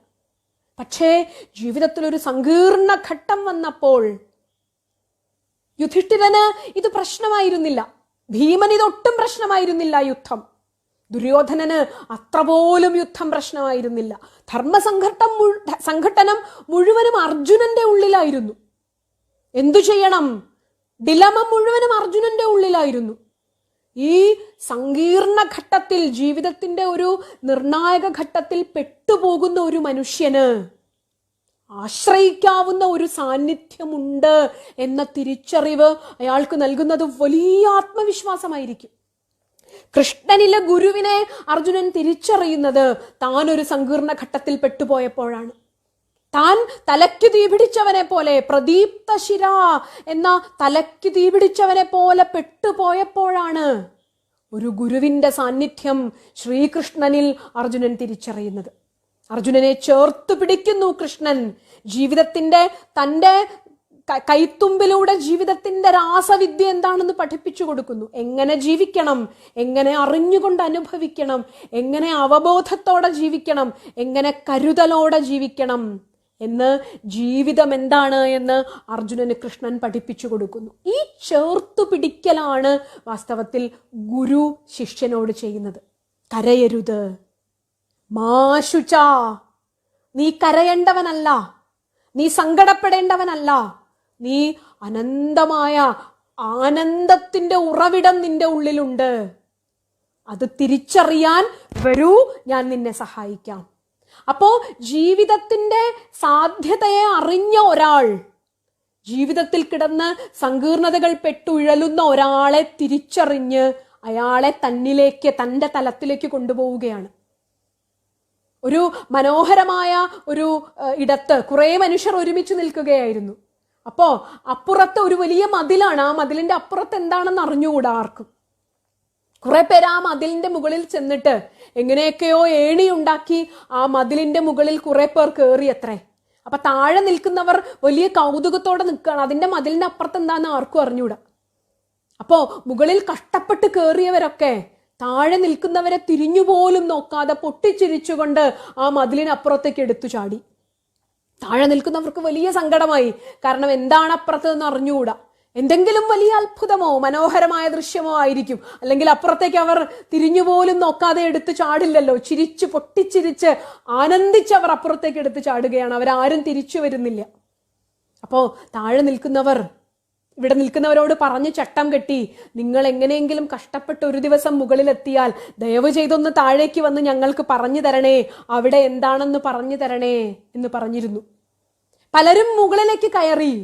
പക്ഷേ ജീവിതത്തിൽ ഒരു സങ്കീർണ ഘട്ടം വന്നപ്പോൾ യുധിഷ്ഠിരന് ഇത് പ്രശ്നമായിരുന്നില്ല, ഭീമൻ ഇതൊട്ടും പ്രശ്നമായിരുന്നില്ല യുദ്ധം. ദുര്യോധനന് അത്ര പോലും യുദ്ധം പ്രശ്നമായിരുന്നില്ല. സംഘട്ടനം മുഴുവനും അർജുനന്റെ ഉള്ളിലായിരുന്നു. എന്തു ചെയ്യണം, ഡിലമ മുഴുവനും അർജുനന്റെ ഉള്ളിലായിരുന്നു. ഈ സങ്കീർണ ഘട്ടത്തിൽ, ജീവിതത്തിന്റെ ഒരു നിർണായക ഘട്ടത്തിൽ പെട്ടുപോകുന്ന ഒരു മനുഷ്യന് ആശ്രയിക്കാവുന്ന ഒരു സാന്നിധ്യമുണ്ട് എന്ന തിരിച്ചറിവ് അയാൾക്ക് നൽകുന്നത് വലിയ ആത്മവിശ്വാസമായിരിക്കും. കൃഷ്ണനിലെ ഗുരുവിനെ അർജുനൻ തിരിച്ചറിയുന്നത് താൻ ഒരു സങ്കീർണ ഘട്ടത്തിൽ പെട്ടുപോയപ്പോഴാണ്. താൻ തലയ്ക്ക് തീപിടിച്ചവനെ പോലെ, പ്രദീപ്ത ശിര എന്ന തലയ്ക്ക് തീപിടിച്ചവനെ പോലെ പെട്ടുപോയപ്പോഴാണ് ഒരു ഗുരുവിന്റെ സാന്നിധ്യം ശ്രീകൃഷ്ണനിൽ അർജുനൻ തിരിച്ചറിയുന്നത്. അർജുനനെ ചേർത്ത് പിടിക്കുന്നു കൃഷ്ണൻ. ജീവിതത്തിന്റെ തൻ്റെ കൈത്തുമ്പിലൂടെ ജീവിതത്തിന്റെ രാസവിദ്യ എന്താണെന്ന് പഠിപ്പിച്ചു കൊടുക്കുന്നു. എങ്ങനെ ജീവിക്കണം, എങ്ങനെ അറിഞ്ഞുകൊണ്ട് അനുഭവിക്കണം, എങ്ങനെ അവബോധത്തോടെ ജീവിക്കണം, എങ്ങനെ കരുതലോടെ ജീവിക്കണം എന്ന്, ജീവിതം എന്താണ് എന്ന് അർജുനന് കൃഷ്ണൻ പഠിപ്പിച്ചു കൊടുക്കുന്നു. ഈ ചേർത്തു പിടിക്കലാണ് വാസ്തവത്തിൽ ഗുരു ശിഷ്യനോട് ചെയ്യുന്നത്. കരയരുത്, മാശുച, നീ കരയേണ്ടവനല്ല, നീ സങ്കടപ്പെടേണ്ടവനല്ല, നീ അനന്തമായ ആനന്ദത്തിന്റെ ഉറവിടം നിന്റെ ഉള്ളിലുണ്ട്. അത് തിരിച്ചറിയാൻ വരൂ, ഞാൻ നിന്നെ സഹായിക്കാം. അപ്പോ ജീവിതത്തിന്റെ സാധ്യതയെ അറിഞ്ഞ ഒരാൾ, ജീവിതത്തിൽ കിടന്ന് സങ്കീർണതകൾ പെട്ടുഴലുന്ന ഒരാളെ തിരിച്ചറിഞ്ഞ് അയാളെ തന്നിലേക്ക്, തൻ്റെ തലത്തിലേക്ക് കൊണ്ടുപോവുകയാണ്. ഒരു മനോഹരമായ ഒരു ഇടത്ത് കുറെ മനുഷ്യർ ഒരുമിച്ച് നിൽക്കുകയായിരുന്നു. അപ്പോ അപ്പുറത്ത് ഒരു വലിയ മതിലാണ്. ആ മതിലിന്റെ അപ്പുറത്ത് എന്താണെന്ന് അറിഞ്ഞുകൂടാ ആർക്കും. കുറെ പേര് ആ മതിലിന്റെ മുകളിൽ ചെന്നിട്ട് എങ്ങനെയൊക്കെയോ ഏണി ഉണ്ടാക്കി ആ മതിലിന്റെ മുകളിൽ കുറെ പേർ കയറിയത്രേ. അപ്പൊ താഴെ നിൽക്കുന്നവർ വലിയ കൗതുകത്തോടെ നിൽക്കുകയാണ്. അതിന്റെ മതിലിന്റെ അപ്പുറത്ത് എന്താന്ന് ആർക്കും അറിഞ്ഞൂടാ. അപ്പോ മുകളിൽ കഷ്ടപ്പെട്ട് കയറിയവരൊക്കെ താഴെ നിൽക്കുന്നവരെ തിരിഞ്ഞുപോലും നോക്കാതെ പൊട്ടിച്ചിരിച്ചുകൊണ്ട് ആ മതിലിനപ്പുറത്തേക്ക് എടുത്തു ചാടി. താഴെ നിൽക്കുന്നവർക്ക് വലിയ സങ്കടമായി. കാരണം എന്താണ് അപ്പുറത്ത് എന്ന് അറിഞ്ഞുകൂടാ. എന്തെങ്കിലും വലിയ അത്ഭുതമോ മനോഹരമായ ദൃശ്യമോ ആയിരിക്കും. അല്ലെങ്കിൽ അപ്പുറത്തേക്ക് അവർ തിരിഞ്ഞുപോലും നോക്കാതെ എടുത്തു ചാടില്ലല്ലോ. പൊട്ടിച്ചിരിച്ച് ആനന്ദിച്ച് അവർ അപ്പുറത്തേക്ക് എടുത്തു ചാടുകയാണ്. അവരാരും തിരിച്ചു വരുന്നില്ല. അപ്പോ താഴെ നിൽക്കുന്നവർ ഇവിടെ നിൽക്കുന്നവരോട് പറഞ്ഞു ചട്ടം കെട്ടി, നിങ്ങൾ എങ്ങനെയെങ്കിലും കഷ്ടപ്പെട്ട് ഒരു ദിവസം മുകളിലെത്തിയാൽ ദയവ് ചെയ്തൊന്ന് താഴേക്ക് വന്ന് ഞങ്ങൾക്ക് പറഞ്ഞു തരണേ, അവിടെ എന്താണെന്ന് പറഞ്ഞു തരണേ എന്ന് പറഞ്ഞിരുന്നു. പലരും മുകളിലേക്ക് കയറി,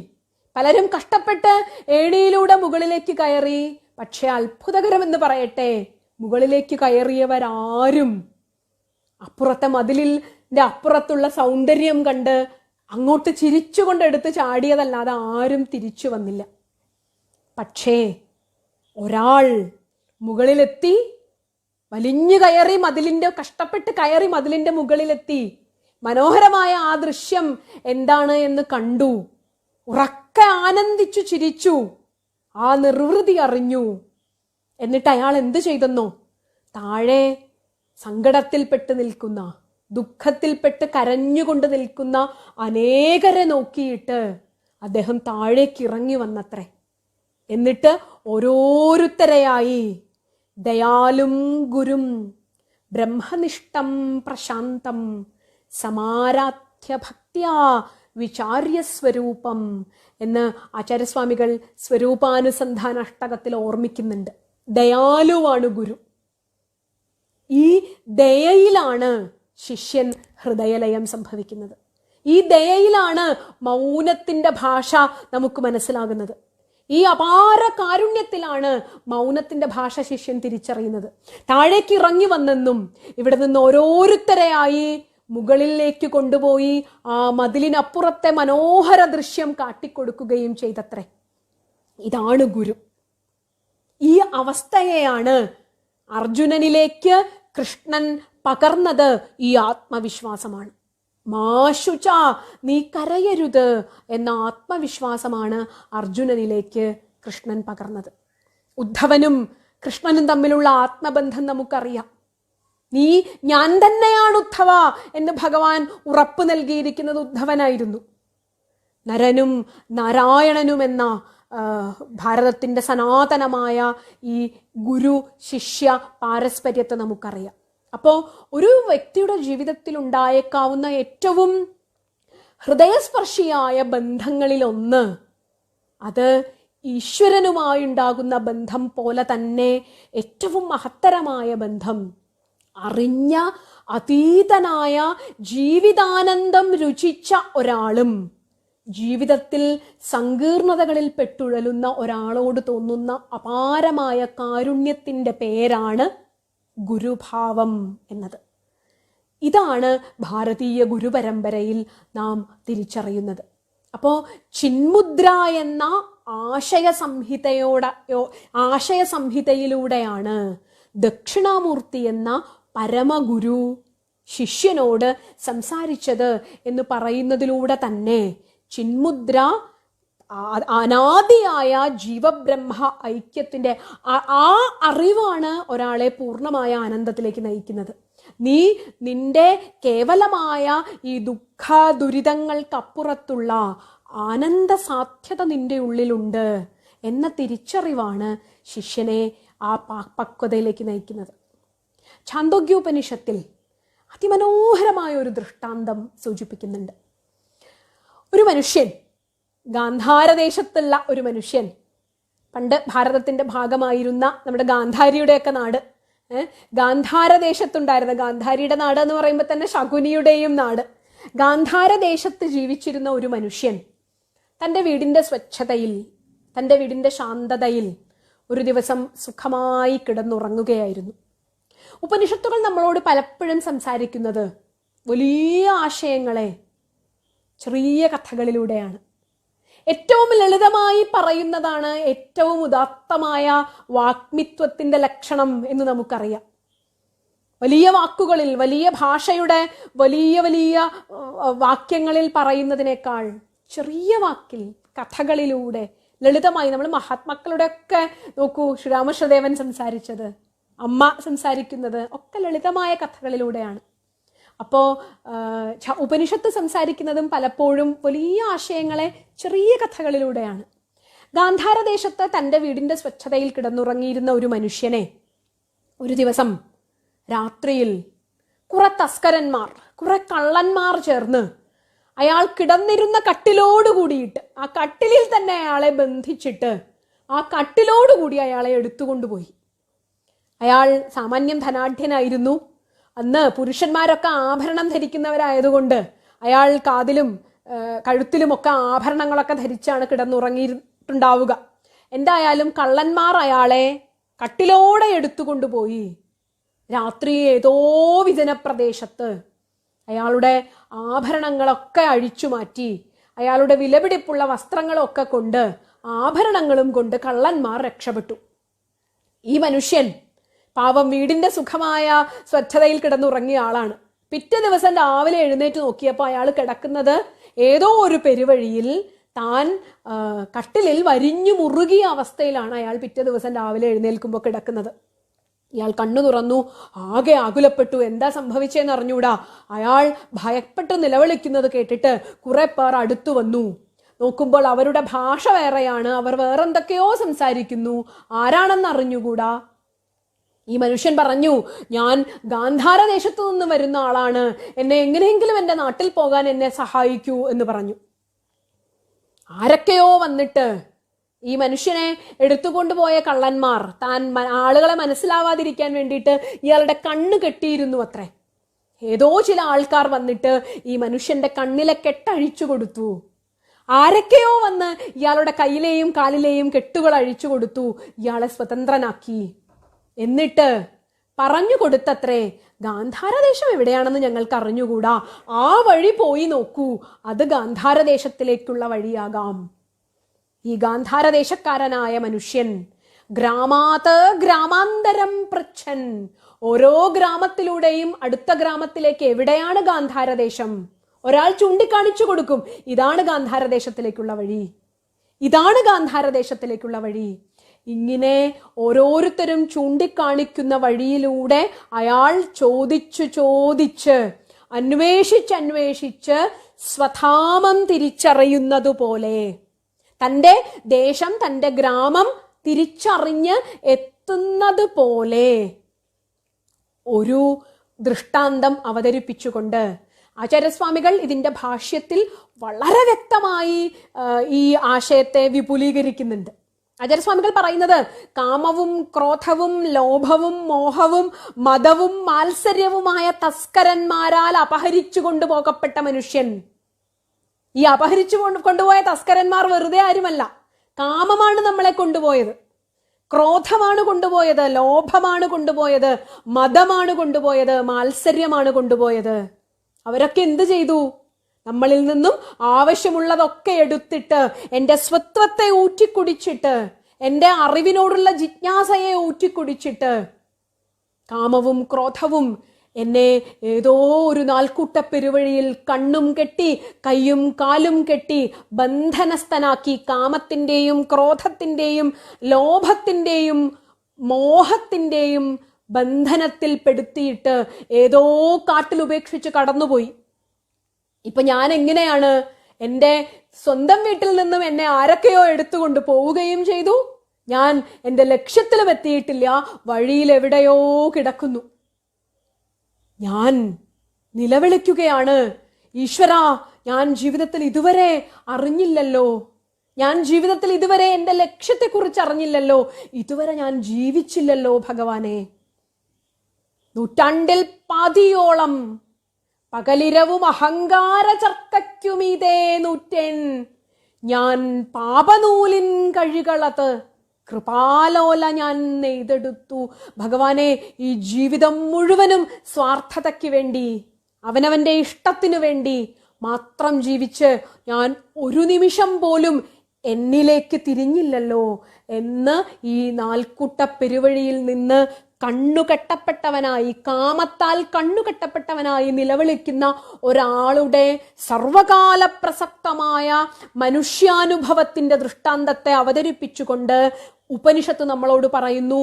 പലരും കഷ്ടപ്പെട്ട് ഏണിയിലൂടെ മുകളിലേക്ക് കയറി. പക്ഷെ അത്ഭുതകരമെന്ന് പറയട്ടെ, മുകളിലേക്ക് കയറിയവരാരും അപ്പുറത്തെ മതിലിന്റെ അപ്പുറത്തുള്ള സൗന്ദര്യം കണ്ട് അങ്ങോട്ട് ചിരിച്ചുകൊണ്ട് എടുത്ത് ചാടിയതല്ലാതെ ആരും തിരിച്ചു വന്നില്ല. പക്ഷേ ഒരാൾ മുകളിലെത്തി, വലിഞ്ഞു കയറി കഷ്ടപ്പെട്ട് കയറി മതിലിന്റെ മുകളിലെത്തി. മനോഹരമായ ആ ദൃശ്യം എന്താണ് എന്ന് കണ്ടു. ഉറക്കെ ആനന്ദിച്ചു ചിരിച്ചു, ആ നിർവൃതി അറിഞ്ഞു. എന്നിട്ട് അയാൾ എന്ത് ചെയ്തെന്നോ? താഴെ സങ്കടത്തിൽപ്പെട്ട് നിൽക്കുന്ന, ദുഃഖത്തിൽപ്പെട്ട് കരഞ്ഞുകൊണ്ട് നിൽക്കുന്ന അനേകരെ നോക്കിയിട്ട് അദ്ദേഹം താഴേക്ക് ഇറങ്ങി വന്നത്രേ. എന്നിട്ട് ഓരോരുത്തരെയായി ദയാലും ഗുരും ബ്രഹ്മനിഷ്ഠം പ്രശാന്തം സമാരാധ്യ ഭക്ത്യാ വിചാര്യ സ്വരൂപം എന്ന് ആചാര്യസ്വാമികൾ സ്വരൂപാനുസന്ധാന അഷ്ടകത്തിൽ ഓർമ്മിക്കുന്നുണ്ട്. ദയാലുവാണ് ഗുരു. ഈ ദയയിലാണ് ശിഷ്യൻ ഹൃദയലയം സംഭവിക്കുന്നത്. ഈ ദയയിലാണ് മൗനത്തിന്റെ ഭാഷ നമുക്ക് മനസ്സിലാകുന്നത്. ഈ അപാര കാരുണ്യത്തിലാണ് മൗനത്തിന്റെ ഭാഷ ശിഷ്യൻ തിരിച്ചറിയുന്നത്. താഴേക്ക് ഇറങ്ങി വന്നെന്നും ഇവിടെ നിന്ന് ഓരോരുത്തരെയായി മുകളിലേക്ക് കൊണ്ടുപോയി ആ മതിലിനപ്പുറത്തെ മനോഹര ദൃശ്യം കാട്ടിക്കൊടുക്കുകയും ചെയ്തത്രേ. ഇതാണ് ഗുരു. ഈ അവസ്ഥയെയാണ് അർജുനനിലേക്ക് കൃഷ്ണൻ പകർന്നത്. ഈ ആത്മവിശ്വാസമാണ്. മാശുച, നീ കരയരുത് എന്ന ആത്മവിശ്വാസമാണ് അർജുനനിലേക്ക് കൃഷ്ണൻ പകർന്നത്. ഉദ്ധവനും കൃഷ്ണനും തമ്മിലുള്ള ആത്മബന്ധം നമുക്കറിയാം. ഞാൻ തന്നെയാണ് ഉദ്ധവ എന്ന് ഭഗവാൻ ഉറപ്പ് നൽകിയിരിക്കുന്നത് ഉദ്ധവനായിരുന്നു. നരനും നാരായണനും എന്ന ഭാരതത്തിന്റെ സനാതനമായ ഈ ഗുരു ശിഷ്യ പാരസ്പര്യത്തെ നമുക്കറിയാം. അപ്പോ ഒരു വ്യക്തിയുടെ ജീവിതത്തിൽ ഉണ്ടായേക്കാവുന്ന ഏറ്റവും ഹൃദയസ്പർശിയായ ബന്ധങ്ങളിലൊന്ന് അത് ഈശ്വരനുമായുണ്ടാകുന്ന ബന്ധം പോലെ തന്നെ ഏറ്റവും മഹത്തരമായ ബന്ധം അറിഞ്ഞ അതീതനായ ജീവിതാനന്ദം രുചിച്ച ഒരാളും ജീവിതത്തിൽ സങ്കീർണതകളിൽ പെട്ടുഴലുന്ന ഒരാളോട് തോന്നുന്ന അപാരമായ കാരുണ്യത്തിന്റെ പേരാണ് ഗുരുഭാവം എന്നത്. ഇതാണ് ഭാരതീയ ഗുരുപരമ്പരയിൽ നാം തിരിച്ചറിയുന്നത്. അപ്പോൾ ചിന്മുദ്ര എന്ന ആശയസംഹിതയിലൂടെയാണ് ദക്ഷിണാമൂർത്തി എന്ന പരമഗുരു ശിഷ്യനോട് സംസാരിച്ചത് എന്ന് പറയുന്നതിലൂടെ തന്നെ ചിന്മുദ്ര അനാദിയായ ജീവബ്രഹ്മ ഐക്യത്തിന്റെ ആ അറിവാണ് ഒരാളെ പൂർണ്ണമായ ആനന്ദത്തിലേക്ക് നയിക്കുന്നത്. നിന്റെ കേവലമായ ഈ ദുഃഖ ദുരിതങ്ങൾക്കപ്പുറത്തുള്ള ആനന്ദ സാധ്യത നിന്റെ ഉള്ളിലുണ്ട് എന്ന തിരിച്ചറിവാണ് ശിഷ്യനെ ആ പക്വതയിലേക്ക് നയിക്കുന്നത്. ഛാന്തോഗ്യോപനിഷത്തിൽ അതിമനോഹരമായ ഒരു ദൃഷ്ടാന്തം സൂചിപ്പിക്കുന്നുണ്ട്. ഒരു മനുഷ്യൻ, ഗാന്ധാരദേശത്തുള്ള ഒരു മനുഷ്യൻ, പണ്ട് ഭാരതത്തിന്റെ ഭാഗമായിരുന്ന നമ്മുടെ ഗാന്ധാരിയുടെയൊക്കെ നാട്, ഗാന്ധാരദേശത്തുണ്ടായിരുന്ന, ഗാന്ധാരിയുടെ നാട് എന്ന് പറയുമ്പോൾ തന്നെ ശകുനിയുടെയും നാട്, ഗാന്ധാരദേശത്ത് ജീവിച്ചിരുന്ന ഒരു മനുഷ്യൻ തൻ്റെ വീടിന്റെ സ്വച്ഛതയിൽ, തൻ്റെ വീടിന്റെ ശാന്തതയിൽ ഒരു ദിവസം സുഖമായി കിടന്നുറങ്ങുകയായിരുന്നു. ഉപനിഷത്തുകൾ നമ്മളോട് പലപ്പോഴും സംസാരിക്കുന്നത് വലിയ ആശയങ്ങളെ ചെറിയ കഥകളിലൂടെയാണ്. ഏറ്റവും ലളിതമായി പറയുന്നതാണ് ഏറ്റവും ഉദാത്തമായ വാഗ്മിത്വത്തിന്റെ ലക്ഷണം എന്ന് നമുക്കറിയാം. വലിയ വാക്കുകളിൽ, വലിയ ഭാഷയുടെ വലിയ വലിയ വാക്യങ്ങളിൽ പറയുന്നതിനേക്കാൾ ചെറിയ വാക്കിൽ കഥകളിലൂടെ ലളിതമായി, നമ്മൾ മഹാത്മാക്കളുടെ ഒക്കെ നോക്കൂ, ശ്രീരാമകൃഷ്ണദേവൻ സംസാരിച്ചത്, അമ്മ സംസാരിക്കുന്നത് ഒക്കെ ലളിതമായ കഥകളിലൂടെയാണ്. അപ്പോൾ ഉപനിഷത്ത് സംസാരിക്കുന്നതും പലപ്പോഴും വലിയ ആശയങ്ങളെ ചെറിയ കഥകളിലൂടെയാണ്. ഗാന്ധാരദേശത്ത് തൻ്റെ വീടിൻ്റെ സ്വച്ഛതയിൽ കിടന്നുറങ്ങിയിരുന്ന ഒരു മനുഷ്യനെ ഒരു ദിവസം രാത്രിയിൽ കുറെ തസ്കരന്മാർ, കുറെ കള്ളന്മാർ ചേർന്ന് അയാൾ കിടന്നിരുന്ന കട്ടിലോട് കൂടിയിട്ട് ആ കട്ടിലിൽ തന്നെ അയാളെ ബന്ധിച്ചിട്ട് ആ കട്ടിലോടുകൂടി അയാളെ എടുത്തുകൊണ്ടുപോയി. അയാൾ സാമാന്യം ധനാഢ്യനായിരുന്നു. അന്ന് പുരുഷന്മാരൊക്കെ ആഭരണം ധരിക്കുന്നവരായതുകൊണ്ട് അയാൾ കാതിലും കഴുത്തിലുമൊക്കെ ആഭരണങ്ങളൊക്കെ ധരിച്ചാണ് കിടന്നുറങ്ങിയിട്ടുണ്ടാവുക. എന്തായാലും കള്ളന്മാർ അയാളെ കട്ടിലോടെ എടുത്തുകൊണ്ടുപോയി. രാത്രി ഏതോ വിജനപ്രദേശത്ത് അയാളുടെ ആഭരണങ്ങളൊക്കെ അഴിച്ചു മാറ്റി, അയാളുടെ വിലപിടിപ്പുള്ള വസ്ത്രങ്ങളൊക്കെ കൊണ്ട്, ആഭരണങ്ങളും കൊണ്ട് കള്ളന്മാർ രക്ഷപ്പെട്ടു. ഈ മനുഷ്യൻ പാവം വീടിന്റെ സുഖമായ സ്വച്ഛതയിൽ കിടന്നുറങ്ങിയ ആളാണ്. പിറ്റേ ദിവസം രാവിലെ എഴുന്നേറ്റ് നോക്കിയപ്പോൾ അയാൾ കിടക്കുന്നത് ഏതോ ഒരു പെരുവഴിയിൽ താൻ കട്ടിലിൽ വരിഞ്ഞു മുറുകിയ അവസ്ഥയിലാണ് അയാൾ പിറ്റേ ദിവസം രാവിലെ എഴുന്നേൽക്കുമ്പോൾ കിടക്കുന്നത്. ഇയാൾ കണ്ണു തുറന്നു, ആകെ ആകുലപ്പെട്ടു. എന്താ സംഭവിച്ചതെന്ന് അറിഞ്ഞൂടാ. അയാൾ ഭയപ്പെട്ട് നിലവിളിക്കുന്നത് കേട്ടിട്ട് കുറെ പേർ അടുത്തു വന്നു. നോക്കുമ്പോൾ അവരുടെ ഭാഷ വേറെയാണ്, അവർ വേറെന്തൊക്കെയോ സംസാരിക്കുന്നു. ആരാണെന്ന് അറിഞ്ഞുകൂടാ. ഈ മനുഷ്യൻ പറഞ്ഞു, ഞാൻ ഗാന്ധാരദേശത്തു നിന്ന് വരുന്ന ആളാണ്, എന്നെ എങ്ങനെയെങ്കിലും എൻ്റെ നാട്ടിൽ പോകാൻ എന്നെ സഹായിക്കൂ എന്ന് പറഞ്ഞു. ആരൊക്കെയോ വന്നിട്ട് ഈ മനുഷ്യനെ എടുത്തുകൊണ്ടുപോയ കള്ളന്മാർ താൻ ആളുകളെ മനസ്സിലാവാതിരിക്കാൻ വേണ്ടിയിട്ട് ഇയാളുടെ കണ്ണ് കെട്ടിയിരുന്നു അത്രേ. ഏതോ ചില ആൾക്കാർ വന്നിട്ട് ഈ മനുഷ്യന്റെ കണ്ണിലെ കെട്ടഴിച്ചു കൊടുത്തു. ആരൊക്കെയോ വന്ന് ഇയാളുടെ കയ്യിലെയും കാലിലെയും കെട്ടുകൾ അഴിച്ചു കൊടുത്തു, ഇയാളെ സ്വതന്ത്രനാക്കി. എന്നിട്ട് പറഞ്ഞു കൊടുത്തത്രേ, ഗാന്ധാരദേശം എവിടെയാണെന്ന് ഞങ്ങൾക്ക് അറിഞ്ഞുകൂടാ, ആ വഴി പോയി നോക്കൂ, അത് ഗാന്ധാരദേശത്തിലേക്കുള്ള വഴിയാകാം. ഈ ഗാന്ധാരദേശക്കാരനായ മനുഷ്യൻ ഗ്രാമാത് ഗ്രാമാന്തരം പൃച്ഛൻ, ഓരോ ഗ്രാമത്തിലൂടെയും അടുത്ത ഗ്രാമത്തിലേക്ക് എവിടെയാണ് ഗാന്ധാരദേശം ഒരാൾ ചൂണ്ടിക്കാണിച്ചു കൊടുക്കും. ഇതാണ് ഗാന്ധാരദേശത്തിലേക്കുള്ള വഴി, ഇതാണ് ഗാന്ധാരദേശത്തിലേക്കുള്ള വഴി. ഇങ്ങനെ ഓരോരുത്തരും ചൂണ്ടിക്കാണിക്കുന്ന വഴിയിലൂടെ അയാൾ ചോദിച്ച് അന്വേഷിച്ച് സ്വധാമം തിരിച്ചറിയുന്നത് പോലെ, തൻ്റെ ദേശം, തൻ്റെ ഗ്രാമം തിരിച്ചറിഞ്ഞ് എത്തുന്നത് പോലെ ഒരു ദൃഷ്ടാന്തം അവതരിപ്പിച്ചുകൊണ്ട് ആചാര്യസ്വാമികൾ ഇതിൻ്റെ ഭാഷ്യത്തിൽ വളരെ വ്യക്തമായി ഈ ആശയത്തെ വിപുലീകരിക്കുന്നുണ്ട്. ആചാര്യസ്വാമികൾ പറയുന്നത്, കാമവും ക്രോധവും ലോഭവും മോഹവും മതവും മാത്സര്യവുമായ തസ്കരന്മാരാൽ അപഹരിച്ചു കൊണ്ടുപോകപ്പെട്ട മനുഷ്യൻ. ഈ അപഹരിച്ചു കൊണ്ടുപോയ തസ്കരന്മാർ വെറുതെ ആരുമല്ല, കാമമാണ് നമ്മളെ കൊണ്ടുപോയത്, ക്രോധമാണ് കൊണ്ടുപോയത്, ലോഭമാണ് കൊണ്ടുപോയത്, മതമാണ് കൊണ്ടുപോയത്, മാത്സര്യമാണ് കൊണ്ടുപോയത്. അവരൊക്കെ എന്ത് ചെയ്തു? നമ്മളിൽ നിന്നും ആവശ്യമുള്ളതൊക്കെ എടുത്തിട്ട്, എൻ്റെ സ്വത്വത്തെ ഊറ്റിക്കുടിച്ചിട്ട്, എൻ്റെ അറിവിനോടുള്ള ജിജ്ഞാസയെ ഊറ്റിക്കുടിച്ചിട്ട്, കാമവും ക്രോധവും എന്നെ ഏതോ ഒരു നാൽക്കൂട്ട പെരുവഴിയിൽ കണ്ണും കെട്ടി കയ്യും കാലും കെട്ടി ബന്ധനസ്ഥനാക്കി, കാമത്തിൻ്റെയും ക്രോധത്തിൻ്റെയും ലോഭത്തിൻ്റെയും മോഹത്തിൻ്റെയും ബന്ധനത്തിൽ പെടുത്തിയിട്ട് ഏതോ കാട്ടിൽ ഉപേക്ഷിച്ച് കടന്നുപോയി. ഇപ്പൊ ഞാൻ എങ്ങനെയാണ്? എൻ്റെ സ്വന്തം വീട്ടിൽ നിന്നും എന്നെ ആരൊക്കെയോ എടുത്തുകൊണ്ട് പോവുകയും ചെയ്തു. ഞാൻ എൻ്റെ ലക്ഷ്യത്തിലും എത്തിയിട്ടില്ല, വഴിയിൽ എവിടെയോ കിടക്കുന്നു. ഞാൻ നിലവിളിക്കുകയാണ്, ഈശ്വരാ, ഞാൻ ജീവിതത്തിൽ ഇതുവരെ അറിഞ്ഞില്ലല്ലോ, ഞാൻ ജീവിതത്തിൽ ഇതുവരെ എൻ്റെ ലക്ഷ്യത്തെക്കുറിച്ച് അറിഞ്ഞില്ലല്ലോ, ഇതുവരെ ഞാൻ ജീവിച്ചില്ലല്ലോ ഭഗവാനെ. നൂറ്റാണ്ടിൽ പാതിയോളം പകലിരവും അഹങ്കാര ചർക്കയ്ക്കുമീതേ നൂറ്റേൻ, ഞാൻ പാപനൂലിൻ കഴികളത് കൃപാലോല ഞാൻ നെയ്തെടുത്തു. ഭഗവാനെ, ഈ ജീവിതം മുഴുവനും സ്വാർത്ഥതയ്ക്ക് വേണ്ടി, അവനവൻ്റെ ഇഷ്ടത്തിനു വേണ്ടി മാത്രം ജീവിച്ച് ഞാൻ ഒരു നിമിഷം പോലും എന്നിലേക്ക് തിരിഞ്ഞില്ലല്ലോ എന്ന് ഈ നാൽക്കൂട്ട പെരുവഴിയിൽ നിന്ന് കണ്ണുകെട്ടപ്പെട്ടവനായി, കാമത്താൽ കണ്ണുകെട്ടപ്പെട്ടവനായി നിലവിളിക്കുന്ന ഒരാളുടെ സർവകാല പ്രസക്തമായ മനുഷ്യാനുഭവത്തിന്റെ ദൃഷ്ടാന്തത്തെ അവതരിപ്പിച്ചുകൊണ്ട് ഉപനിഷത്ത് നമ്മളോട് പറയുന്നു,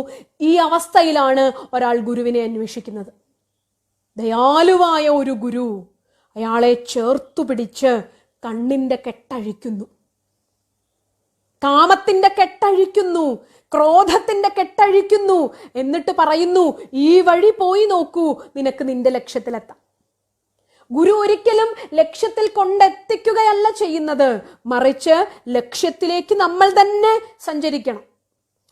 ഈ അവസ്ഥയിലാണ് ഒരാൾ ഗുരുവിനെ അന്വേഷിക്കുന്നത്. ദയാലുവായ ഒരു ഗുരു അയാളെ ചേർത്തു പിടിച്ച് കണ്ണിന്റെ കെട്ടഴിക്കുന്നു, കാമത്തിന്റെ കെട്ടഴിക്കുന്നു, ക്രോധത്തിന്റെ കെട്ടഴിക്കുന്നു. എന്നിട്ട് പറയുന്നു, ഈ വഴി പോയി നോക്കൂ, നിനക്ക് നിന്റെ ലക്ഷ്യത്തിലെത്താം. ഗുരു ഒരിക്കലും ലക്ഷ്യത്തിൽ കൊണ്ടെത്തിക്കുകയല്ല ചെയ്യുന്നത്, മറിച്ച് ലക്ഷ്യത്തിലേക്ക് നമ്മൾ തന്നെ സഞ്ചരിക്കണം.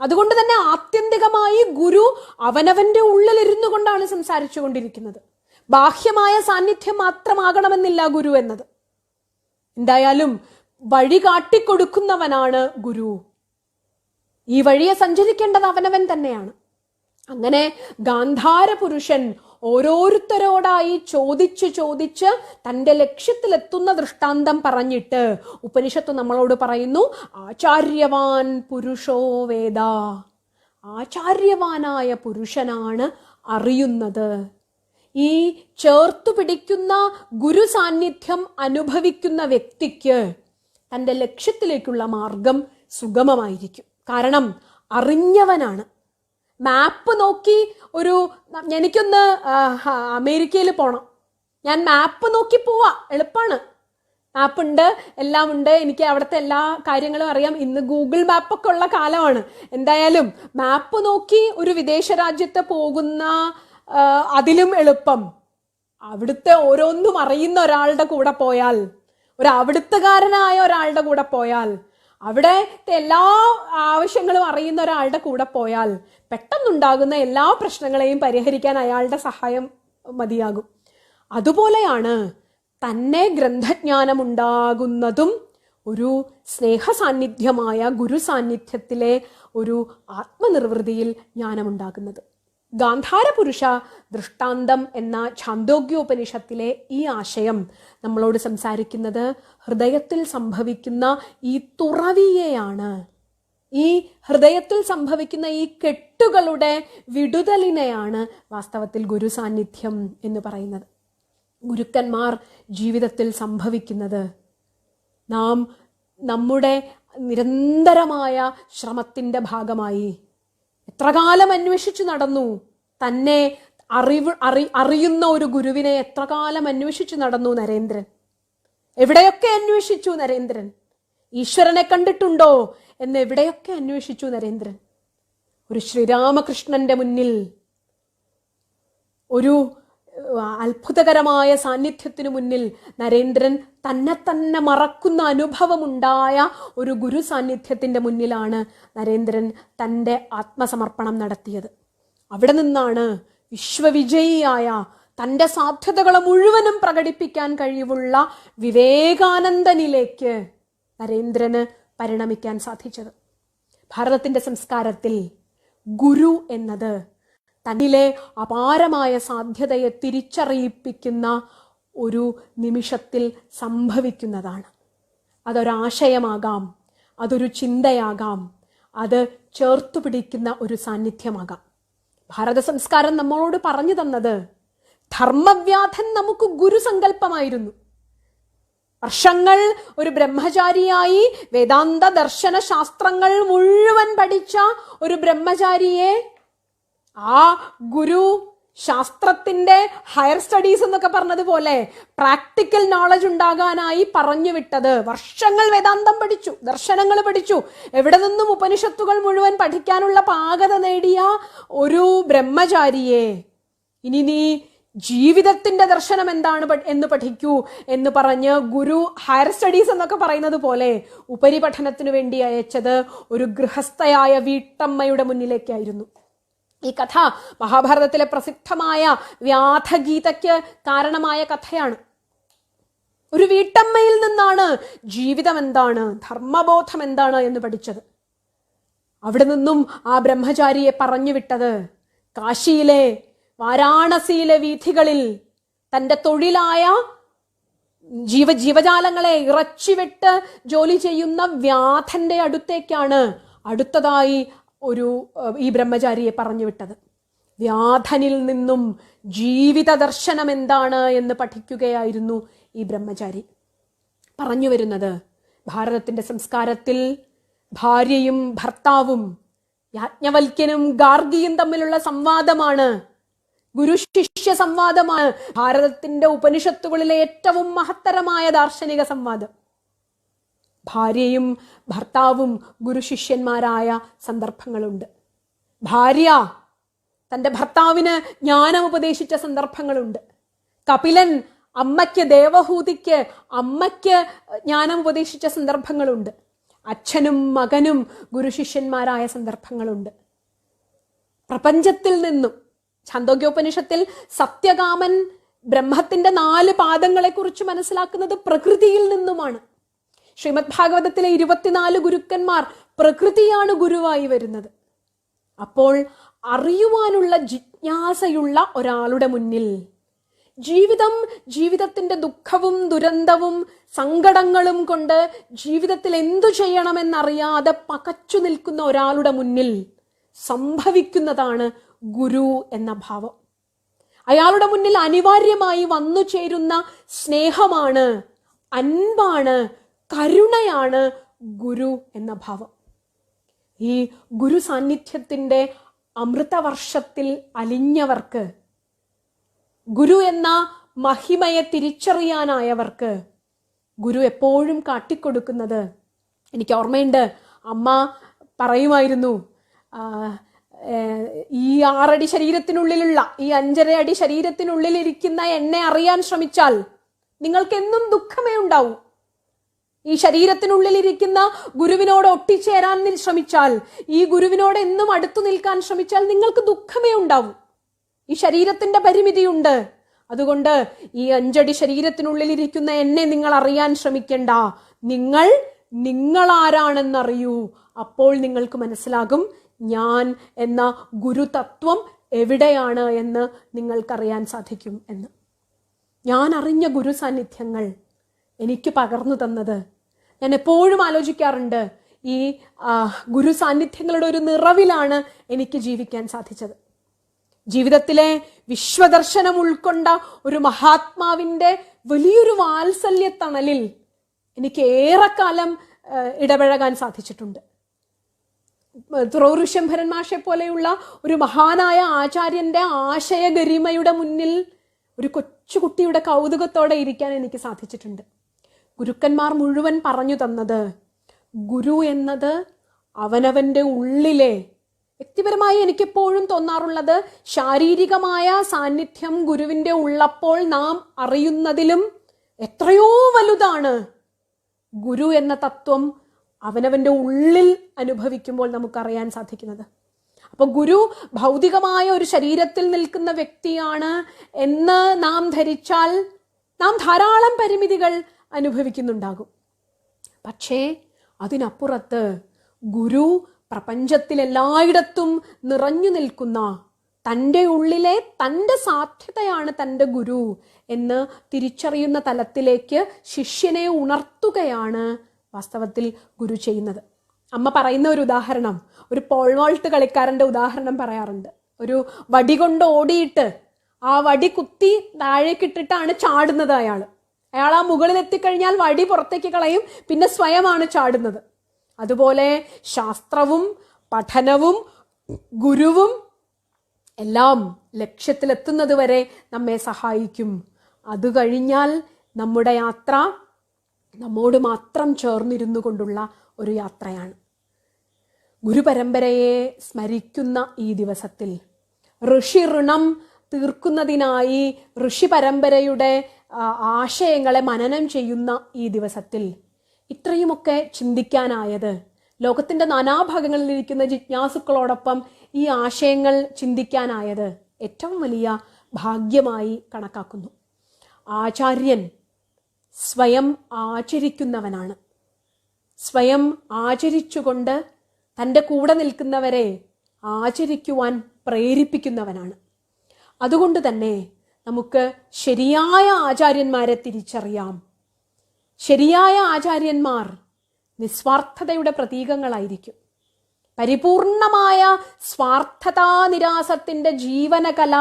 അതുകൊണ്ട് തന്നെ ആത്യന്തികമായി ഗുരു അവനവന്റെ ഉള്ളിലിരുന്നു കൊണ്ടാണ് സംസാരിച്ചു കൊണ്ടിരിക്കുന്നത്. ബാഹ്യമായ സാന്നിധ്യം മാത്രമാകണമെന്നില്ല ഗുരു എന്നത്. എന്തായാലും വഴി കാട്ടിക്കൊടുക്കുന്നവനാണ് ഗുരു. ഈ വഴിയെ സഞ്ചരിക്കേണ്ടത് അവനവൻ തന്നെയാണ്. അങ്ങനെ ഗാന്ധാര പുരുഷൻ ഓരോരുത്തരോടായി ചോദിച്ച് തൻ്റെ ലക്ഷ്യത്തിലെത്തുന്ന ദൃഷ്ടാന്തം പറഞ്ഞിട്ട് ഉപനിഷത്ത് നമ്മളോട് പറയുന്നു, ആചാര്യവാൻ പുരുഷോ വേദ. ആചാര്യവാനായ പുരുഷനാണ് അറിയുന്നത്. ഈ ചേർത്തു പിടിക്കുന്ന ഗുരു സാന്നിധ്യം അനുഭവിക്കുന്ന വ്യക്തിക്ക് തൻ്റെ ലക്ഷ്യത്തിലേക്കുള്ള മാർഗം സുഗമമായിരിക്കും. കാരണം അറിഞ്ഞവനാണ്. മാപ്പ് നോക്കി എനിക്കൊന്ന് അമേരിക്കയിൽ പോകണം, ഞാൻ മാപ്പ് നോക്കി പോവാ, എളുപ്പമാണ്. മാപ്പുണ്ട്, എല്ലാം ഉണ്ട്, എനിക്ക് അവിടുത്തെ എല്ലാ കാര്യങ്ങളും അറിയാം. ഇന്ന് ഗൂഗിൾ മാപ്പൊക്കെ ഉള്ള കാലമാണ്. എന്തായാലും മാപ്പ് നോക്കി ഒരു വിദേശ രാജ്യത്ത് പോകുന്ന അതിലും എളുപ്പം അവിടുത്തെ ഓരോന്നും അറിയുന്ന ഒരാളുടെ കൂടെ പോയാൽ, അവിടുത്തുകാരനായ ഒരാളുടെ കൂടെ പോയാൽ, അവിടെ എല്ലാ ആവശ്യങ്ങളും അറിയുന്ന ഒരാളുടെ കൂടെ പോയാൽ പെട്ടെന്നുണ്ടാകുന്ന എല്ലാ പ്രശ്നങ്ങളെയും പരിഹരിക്കാൻ അയാളുടെ സഹായം മതിയാകും. അതുപോലെയാണ് തന്നെ ഗ്രന്ഥജ്ഞാനം ഉണ്ടാകുന്നതും ഒരു സ്നേഹ സാന്നിധ്യമായ ഗുരു സാന്നിധ്യത്തിലെ ഒരു ആത്മനിർവൃതിയിൽ ജ്ഞാനമുണ്ടാകുന്നത്. ഗാന്ധാര പുരുഷ ദൃഷ്ടാന്തം എന്ന ഛാന്ദോഗ്യോപനിഷത്തിലെ ഈ ആശയം നമ്മളോട് സംസാരിക്കുന്നത് ഹൃദയത്തിൽ സംഭവിക്കുന്ന ഈ തുറവിയെയാണ്. ഈ ഹൃദയത്തിൽ സംഭവിക്കുന്ന ഈ കെട്ടുകളുടെ വിടുതലിനെയാണ് വാസ്തവത്തിൽ ഗുരു സാന്നിധ്യം എന്ന് പറയുന്നത്. ഗുരുക്കന്മാർ ജീവിതത്തിൽ സംഭവിക്കുന്നത് നാം നമ്മുടെ നിരന്തരമായ ശ്രമത്തിൻ്റെ ഭാഗമായി എത്ര കാലം അന്വേഷിച്ചു നടന്നു. തന്നെ അറിയുന്ന ഒരു ഗുരുവിനെ എത്ര കാലം അന്വേഷിച്ചു നടന്നു നരേന്ദ്രൻ. എവിടെയൊക്കെ അന്വേഷിച്ചു നരേന്ദ്രൻ. ഈശ്വരനെ കണ്ടിട്ടുണ്ടോ എന്ന് എവിടെയൊക്കെ അന്വേഷിച്ചു നരേന്ദ്രൻ. ഒരു ശ്രീരാമകൃഷ്ണന്റെ മുന്നിൽ, ഒരു അത്ഭുതകരമായ സാന്നിധ്യത്തിനു മുന്നിൽ നരേന്ദ്രൻ തന്നെ മറക്കുന്ന അനുഭവമുണ്ടായ ഒരു ഗുരു സാന്നിധ്യത്തിന്റെ മുന്നിലാണ് നരേന്ദ്രൻ തൻ്റെ ആത്മസമർപ്പണം നടത്തിയത്. അവിടെ നിന്നാണ് വിശ്വവിജയിയായ, തൻ്റെ സാധ്യതകളെ മുഴുവനും പ്രകടിപ്പിക്കാൻ കഴിവുള്ള വിവേകാനന്ദനിലേക്ക് നരേന്ദ്രന് പരിണമിക്കാൻ സാധിച്ചത്. ഭാരതത്തിൻ്റെ സംസ്കാരത്തിൽ ഗുരു എന്നത് തന്നിലെ അപാരമായ സാധ്യതയെ തിരിച്ചറിയിപ്പിക്കുന്ന ഒരു നിമിഷത്തിൽ സംഭവിക്കുന്നതാണ്. അതൊരാശയമാകാം, അതൊരു ചിന്തയാകാം, അത് ചേർത്തു പിടിക്കുന്ന ഒരു സാന്നിധ്യമാകാം. ഭാരത സംസ്കാരം നമ്മളോട് പറഞ്ഞു തന്നത് ധർമ്മവ്യാധൻ നമുക്ക് ഗുരുസങ്കല്പമായിരുന്നു. വർഷങ്ങൾ ഒരു ബ്രഹ്മചാരിയായി വേദാന്ത ദർശന ശാസ്ത്രങ്ങൾ മുഴുവൻ പഠിച്ച ഒരു ബ്രഹ്മചാരിയെ ആ ഗുരു ശാസ്ത്രത്തിന്റെ ഹയർ സ്റ്റഡീസ് എന്നൊക്കെ പറഞ്ഞതുപോലെ പ്രാക്ടിക്കൽ നോളജ് ഉണ്ടാകാനായി പറഞ്ഞു വിട്ടത്. വർഷങ്ങൾ വേദാന്തം പഠിച്ചു, ദർശനങ്ങൾ പഠിച്ചു, എവിടെ നിന്നും ഉപനിഷത്തുകൾ മുഴുവൻ പഠിക്കാനുള്ള പാകത നേടിയ ഒരു ബ്രഹ്മചാരിയെ ഇനി നീ ജീവിതത്തിന്റെ ദർശനം എന്താണ് എന്ന് പഠിക്കൂ എന്ന് പറഞ്ഞ് ഗുരു ഹയർ സ്റ്റഡീസ് എന്നൊക്കെ പറയുന്നത് പോലെ ഉപരിപഠനത്തിനു വേണ്ടി അയച്ചത് ഒരു ഗൃഹസ്ഥയായ വീട്ടമ്മയുടെ മുന്നിലേക്കായിരുന്നു. ഈ കഥ മഹാഭാരതത്തിലെ പ്രസിദ്ധമായ വ്യാധഗീതയ്ക്ക് കാരണമായ കഥയാണ്. ഒരു വീട്ടമ്മയിൽ നിന്നാണ് ജീവിതം എന്താണ്, ധർമ്മബോധം എന്താണ് എന്ന് പഠിച്ചത്. അവിടെ നിന്നും ആ ബ്രഹ്മചാരിയെ പറഞ്ഞു വിട്ടത് കാശിയിലെ വാരാണസിയിലെ വീഥികളിൽ തൻ്റെ തൊഴിലായ ജീവജാലങ്ങളെ ഇറച്ചിവിട്ട് ജോലി ചെയ്യുന്ന വ്യാധന്റെ അടുത്തേക്കാണ് അടുത്തതായി ഈ ബ്രഹ്മചാരിയെ പറഞ്ഞു വിട്ടത്. വ്യാധനിൽ നിന്നും ജീവിത ദർശനം എന്താണ് എന്ന് പഠിക്കുകയായിരുന്നു ഈ ബ്രഹ്മചാരി. പറഞ്ഞു വരുന്നത് ഭാരതത്തിന്റെ സംസ്കാരത്തിൽ ഭാര്യയും ഭർത്താവും യാജ്ഞവൽക്യനും ഗാർഗിയും തമ്മിലുള്ള സംവാദമാണ് ഗുരു ശിഷ്യ സംവാദമാണ് ഭാരതത്തിന്റെ ഉപനിഷത്തുകളിലെ ഏറ്റവും മഹത്തരമായ ദാർശനിക സംവാദം. ഭാര്യയും ഭർത്താവും ഗുരു ശിഷ്യന്മാരായ സന്ദർഭങ്ങളുണ്ട്. ഭാര്യ തൻ്റെ ഭർത്താവിന് ജ്ഞാനം ഉപദേശിച്ച സന്ദർഭങ്ങളുണ്ട്. കപിലൻ അമ്മയ്ക്ക്, ദേവഹൂതിക്ക് അമ്മയ്ക്ക് ജ്ഞാനം ഉപദേശിച്ച സന്ദർഭങ്ങളുണ്ട്. അച്ഛനും മകനും ഗുരു ശിഷ്യന്മാരായ സന്ദർഭങ്ങളുണ്ട്. പ്രപഞ്ചത്തിൽ നിന്നും ഛാന്തോഗ്യോപനിഷത്തിൽ സത്യകാമൻ ബ്രഹ്മത്തിന്റെ 4 പാദങ്ങളെക്കുറിച്ച് മനസ്സിലാക്കുന്നത് പ്രകൃതിയിൽ നിന്നുമാണ്. ശ്രീമദ് ഭാഗവതത്തിലെ 24 ഗുരുക്കന്മാർ പ്രകൃതിയാണ് ഗുരുവായി വരുന്നത്. അപ്പോൾ അറിയുവാനുള്ള ജിജ്ഞാസയുള്ള ഒരാളുടെ മുന്നിൽ ജീവിതത്തിന്റെ ദുഃഖവും ദുരന്തവും സങ്കടങ്ങളും കൊണ്ട് ജീവിതത്തിൽ എന്തു ചെയ്യണമെന്നറിയാതെ പകച്ചു നിൽക്കുന്ന ഒരാളുടെ മുന്നിൽ സംഭവിക്കുന്നതാണ് ഗുരു എന്ന ഭാവം. അയാളുടെ മുന്നിൽ അനിവാര്യമായി വന്നു ചേരുന്ന സ്നേഹമാണ്, അൻപാണ്, കരുണയാണ് ഗുരു എന്ന ഭാവം. ഈ ഗുരു സാന്നിധ്യത്തിന്റെ അമൃതവർഷത്തിൽ അലിഞ്ഞവർക്ക്, ഗുരു എന്ന മഹിമയെ തിരിച്ചറിയാനായവർക്ക് ഗുരു എപ്പോഴും കാട്ടിക്കൊടുക്കുന്നത്, എനിക്ക് ഓർമ്മയുണ്ട്, അമ്മ പറയുമായിരുന്നു, ഈ 6 അടി ശരീരത്തിനുള്ളിലുള്ള, ഈ 5.5 അടി ശരീരത്തിനുള്ളിലിരിക്കുന്ന എന്നെ അറിയാൻ ശ്രമിച്ചാൽ നിങ്ങൾക്ക് എന്നും ദുഃഖമേ ഉണ്ടാവൂ. ഈ ശരീരത്തിനുള്ളിലിരിക്കുന്ന ഗുരുവിനോട് ഒട്ടിച്ചേരാൻ ശ്രമിച്ചാൽ, ഈ ഗുരുവിനോട് എന്നും അടുത്തു നിൽക്കാൻ ശ്രമിച്ചാൽ നിങ്ങൾക്ക് ദുഃഖമേ ഉണ്ടാവൂ. ഈ ശരീരത്തിന്റെ പരിമിതിയുണ്ട്. അതുകൊണ്ട് ഈ 5 അടി ശരീരത്തിനുള്ളിലിരിക്കുന്ന എന്നെ നിങ്ങൾ അറിയാൻ ശ്രമിക്കണ്ട. നിങ്ങൾ ആരാണെന്നറിയൂ. അപ്പോൾ നിങ്ങൾക്ക് മനസ്സിലാകും ഞാൻ എന്ന ഗുരുതത്വം എവിടെയാണ് എന്ന് നിങ്ങൾക്കറിയാൻ സാധിക്കും എന്ന്. ഞാൻ അറിഞ്ഞ ഗുരു സാന്നിധ്യങ്ങൾ എനിക്ക് പകർന്നു തന്നത്, ഞാൻ എപ്പോഴും ആലോചിക്കാറുണ്ട്, ഈ ഗുരു സാന്നിധ്യങ്ങളുടെ ഒരു നിറവിലാണ് എനിക്ക് ജീവിക്കാൻ സാധിച്ചത്. ജീവിതത്തിലെ വിശ്വദർശനം ഉൾക്കൊണ്ട ഒരു മഹാത്മാവിന്റെ വലിയൊരു വാത്സല്യത്തണലിൽ എനിക്ക് ഏറെക്കാലം ഇടപഴകാൻ സാധിച്ചിട്ടുണ്ട്. തുറവൂർ വിശ്വംഭരൻ മാഷെ പോലെയുള്ള ഒരു മഹാനായ ആചാര്യന്റെ ആശയഗരിമയുടെ മുന്നിൽ ഒരു കൊച്ചുകുട്ടിയുടെ കൗതുകത്തോടെ ഇരിക്കാൻ എനിക്ക് സാധിച്ചിട്ടുണ്ട്. ഗുരുക്കന്മാർ മുഴുവൻ പറഞ്ഞു തന്നത്, ഗുരു എന്നത് അവനവന്റെ ഉള്ളിലെ, വ്യക്തിപരമായി എനിക്കെപ്പോഴും തോന്നാറുള്ളത്, ശാരീരികമായ സാന്നിധ്യം ഗുരുവിന്റെ ഉള്ളപ്പോൾ നാം അറിയുന്നതിലും എത്രയോ വലുതാണ് ഗുരു എന്ന തത്വം അവനവന്റെ ഉള്ളിൽ അനുഭവിക്കുമ്പോൾ നമുക്കറിയാൻ സാധിക്കുന്നത്. അപ്പൊ ഗുരു ഭൗതികമായ ഒരു ശരീരത്തിൽ നിൽക്കുന്ന വ്യക്തിയാണ് എന്ന് നാം ധരിച്ചാൽ നാം ധാരാളം പരിമിതികൾ അനുഭവിക്കുന്നുണ്ടാകും. പക്ഷേ അതിനപ്പുറത്ത് ഗുരു പ്രപഞ്ചത്തിൽ എല്ലായിടത്തും നിറഞ്ഞു നിൽക്കുന്ന, തൻ്റെ ഉള്ളിലെ തൻ്റെ സാധ്യതയാണ് തൻ്റെ ഗുരു എന്ന് തിരിച്ചറിയുന്ന തലത്തിലേക്ക് ശിഷ്യനെ ഉണർത്തുകയാണ് വാസ്തവത്തിൽ ഗുരു ചെയ്യുന്നത്. അമ്മ പറയുന്ന ഒരു ഉദാഹരണം, ഒരു പോൾ വോൾട്ട് കളിക്കാരൻ്റെ ഉദാഹരണം പറയാറുണ്ട്. ഒരു വടി കൊണ്ട് ഓടിയിട്ട് ആ വടി കുത്തി താഴേക്കിട്ടിട്ടാണ് ചാടുന്നത് അയാൾ ആ മുകളിൽ എത്തിക്കഴിഞ്ഞാൽ വടി പുറത്തേക്ക് കളയും, പിന്നെ സ്വയമാണ് ചാടുന്നത്. അതുപോലെ ശാസ്ത്രവും പഠനവും ഗുരുവും എല്ലാം ലക്ഷ്യത്തിലെത്തുന്നത് വരെ നമ്മെ സഹായിക്കും. അത് കഴിഞ്ഞാൽ നമ്മുടെ യാത്ര നമ്മോട് മാത്രം ചേർന്നിരുന്നു കൊണ്ടുള്ള ഒരു യാത്രയാണ്. ഗുരുപരമ്പരയെ സ്മരിക്കുന്ന ഈ ദിവസത്തിൽ, ഋഷി ഋണം തീർക്കുന്നതിനായി ഋഷി പരമ്പരയുടെ ആശയങ്ങളെ മനനം ചെയ്യുന്ന ഈ ദിവസത്തിൽ ഇത്രയുമൊക്കെ ചിന്തിക്കാനായത്, ലോകത്തിന്റെ നാനാഭാഗങ്ങളിലിരിക്കുന്ന ജിജ്ഞാസുക്കളോടൊപ്പം ഈ ആശയങ്ങൾ ചിന്തിക്കാനായത് ഏറ്റവും വലിയ ഭാഗ്യമായി കണക്കാക്കുന്നു. ആചാര്യൻ സ്വയം ആചരിക്കുന്നവനാണ്. സ്വയം ആചരിച്ചുകൊണ്ട് തൻ്റെ കൂടെ നിൽക്കുന്നവരെ ആചരിക്കുവാൻ പ്രേരിപ്പിക്കുന്നവനാണ്. അതുകൊണ്ട് തന്നെ നമുക്ക് ശരിയായ ആചാര്യന്മാരെ തിരിച്ചറിയാം. ശരിയായ ആചാര്യന്മാർ നിസ്വാർത്ഥതയുടെ പ്രതീകങ്ങളായിരിക്കും. പരിപൂർണമായ സ്വാർത്ഥതാനിരാസത്തിന്റെ ജീവനകല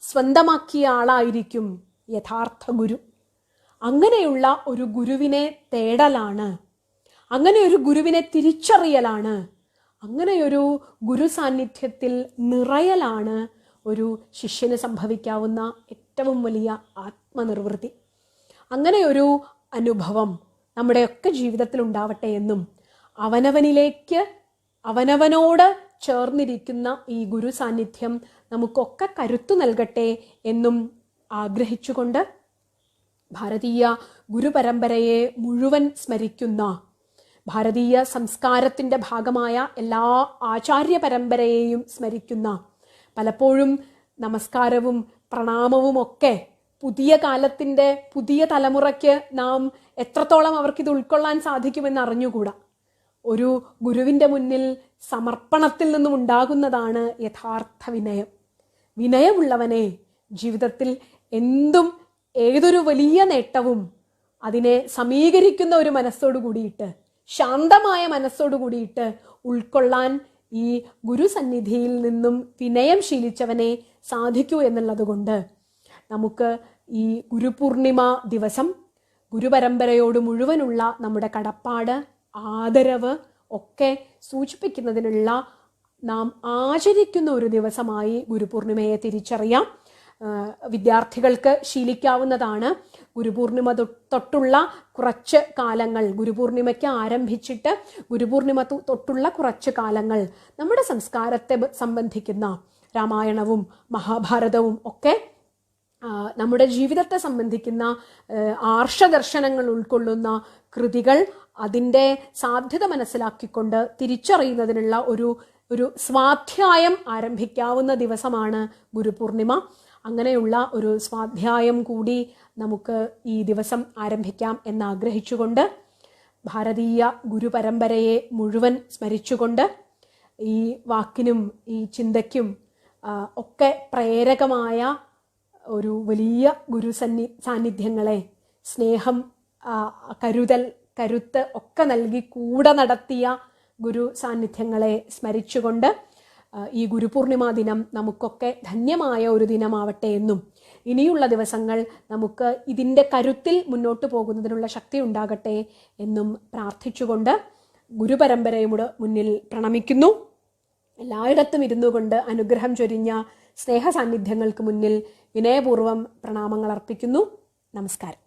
സ്വന്തമാക്കിയ ആളായിരിക്കും യഥാർത്ഥ ഗുരു. അങ്ങനെയുള്ള ഒരു ഗുരുവിനെ തേടലാണ്, അങ്ങനെ ഒരു ഗുരുവിനെ തിരിച്ചറിയലാണ്, അങ്ങനെയൊരു ഗുരു സാന്നിധ്യത്തിൽ നിറയലാണ് ഒരു ശിഷ്യന് സംഭവിക്കാവുന്ന ഏറ്റവും വലിയ ആത്മനിർവൃത്തി. അങ്ങനെ ഒരു അനുഭവം നമ്മുടെയൊക്കെ ജീവിതത്തിൽ ഉണ്ടാവട്ടെ എന്നും അവനവനിലേക്ക് അവനവനോട് ചേർന്നിരിക്കുന്ന ഈ ഗുരു സാന്നിധ്യം നമുക്കൊക്കെ കരുത്തു നൽകട്ടെ എന്നും ആഗ്രഹിച്ചുകൊണ്ട് ഭാരതീയ ഗുരുപരമ്പരയെ മുഴുവൻ സ്മരിക്കുന്ന, ഭാരതീയ സംസ്കാരത്തിൻ്റെ ഭാഗമായ എല്ലാ ആചാര്യ പരമ്പരയെയും സ്മരിക്കുന്ന, പലപ്പോഴും നമസ്കാരവും പ്രണാമവും ഒക്കെ പുതിയ കാലത്തിൻ്റെ പുതിയ തലമുറയ്ക്ക് നാം എത്രത്തോളം അവർക്കിത് ഉൾക്കൊള്ളാൻ സാധിക്കുമെന്ന് അറിഞ്ഞുകൂടാ. ഒരു ഗുരുവിൻ്റെ മുന്നിൽ സമർപ്പണത്തിൽ നിന്നും ഉണ്ടാകുന്നതാണ് യഥാർത്ഥ വിനയം. വിനയമുള്ളവനെ ജീവിതത്തിൽ എന്തും, ഏതൊരു വലിയ നേട്ടവും അതിനെ സമീകരിക്കുന്ന ഒരു മനസ്സോടു കൂടിയിട്ട്, ശാന്തമായ മനസ്സോടു കൂടിയിട്ട് ഉൾക്കൊള്ളാൻ ഈ ഗുരുസന്നിധിയിൽ നിന്നും വിനയം ശീലിച്ചവനെ സാധിക്കൂ എന്നുള്ളത് കൊണ്ട് നമുക്ക് ഈ ഗുരുപൂർണിമ ദിവസം ഗുരുപരമ്പരയോട് മുഴുവനുള്ള നമ്മുടെ കടപ്പാട്, ആദരവ് ഒക്കെ സൂചിപ്പിക്കുന്നതിനുള്ള നാം ആചരിക്കുന്ന ഒരു ദിവസമായി ഗുരുപൂർണിമയെ തിരിച്ചറിയാം. വിദ്യാർത്ഥികൾക്ക് ശീലിക്കാവുന്നതാണ് ഗുരുപൂർണിമ തൊട്ടുള്ള കുറച്ച് കാലങ്ങൾ, ഗുരുപൂർണിമയ്ക്ക് ആരംഭിച്ചിട്ട് ഗുരുപൂർണിമ തൊട്ടുള്ള കുറച്ച് കാലങ്ങൾ നമ്മുടെ സംസ്കാരത്തെ സംബന്ധിക്കുന്ന രാമായണവും മഹാഭാരതവും ഒക്കെ നമ്മുടെ ജീവിതത്തെ സംബന്ധിക്കുന്ന ആർഷദർശനങ്ങൾ ഉൾക്കൊള്ളുന്ന കൃതികൾ, അതിൻ്റെ സാധ്യത മനസ്സിലാക്കിക്കൊണ്ട് തിരിച്ചറിയുന്നതിനുള്ള ഒരു സ്വാധ്യായം ആരംഭിക്കാവുന്ന ദിവസമാണ് ഗുരുപൂർണിമ. അങ്ങനെയുള്ള ഒരു സ്വാധ്യായം കൂടി നമുക്ക് ഈ ദിവസം ആരംഭിക്കാം എന്നാഗ്രഹിച്ചുകൊണ്ട് ഭാരതീയ ഗുരുപരമ്പരയെ മുഴുവൻ സ്മരിച്ചുകൊണ്ട് ഈ വാക്കിനും ഈ ചിന്തയ്ക്കും ഒക്കെ പ്രേരകമായ ഒരു വലിയ സാന്നിധ്യങ്ങളെ, സ്നേഹം, കരുതൽ, കരുത്ത് ഒക്കെ നൽകി കൂടെ നടത്തിയ ഗുരു സാന്നിധ്യങ്ങളെ സ്മരിച്ചുകൊണ്ട് ഈ ഗുരുപൂർണിമ ദിനം നമുക്കൊക്കെ ധന്യമായ ഒരു ദിനമാവട്ടെ എന്നും ഇനിയുള്ള ദിവസങ്ങൾ നമുക്ക് ഇതിൻ്റെ കരുത്തിൽ മുന്നോട്ട് പോകുന്നതിനുള്ള ശക്തി ഉണ്ടാകട്ടെ എന്നും പ്രാർത്ഥിച്ചുകൊണ്ട് ഗുരുപരമ്പരയുടെ മുന്നിൽ പ്രണമിക്കുന്നു. എല്ലായിടത്തും ഇരുന്നു കൊണ്ട് അനുഗ്രഹം ചൊരിഞ്ഞ സ്നേഹ സാന്നിധ്യങ്ങൾക്ക് മുന്നിൽ വിനയപൂർവ്വം പ്രണാമങ്ങൾ അർപ്പിക്കുന്നു. നമസ്കാരം.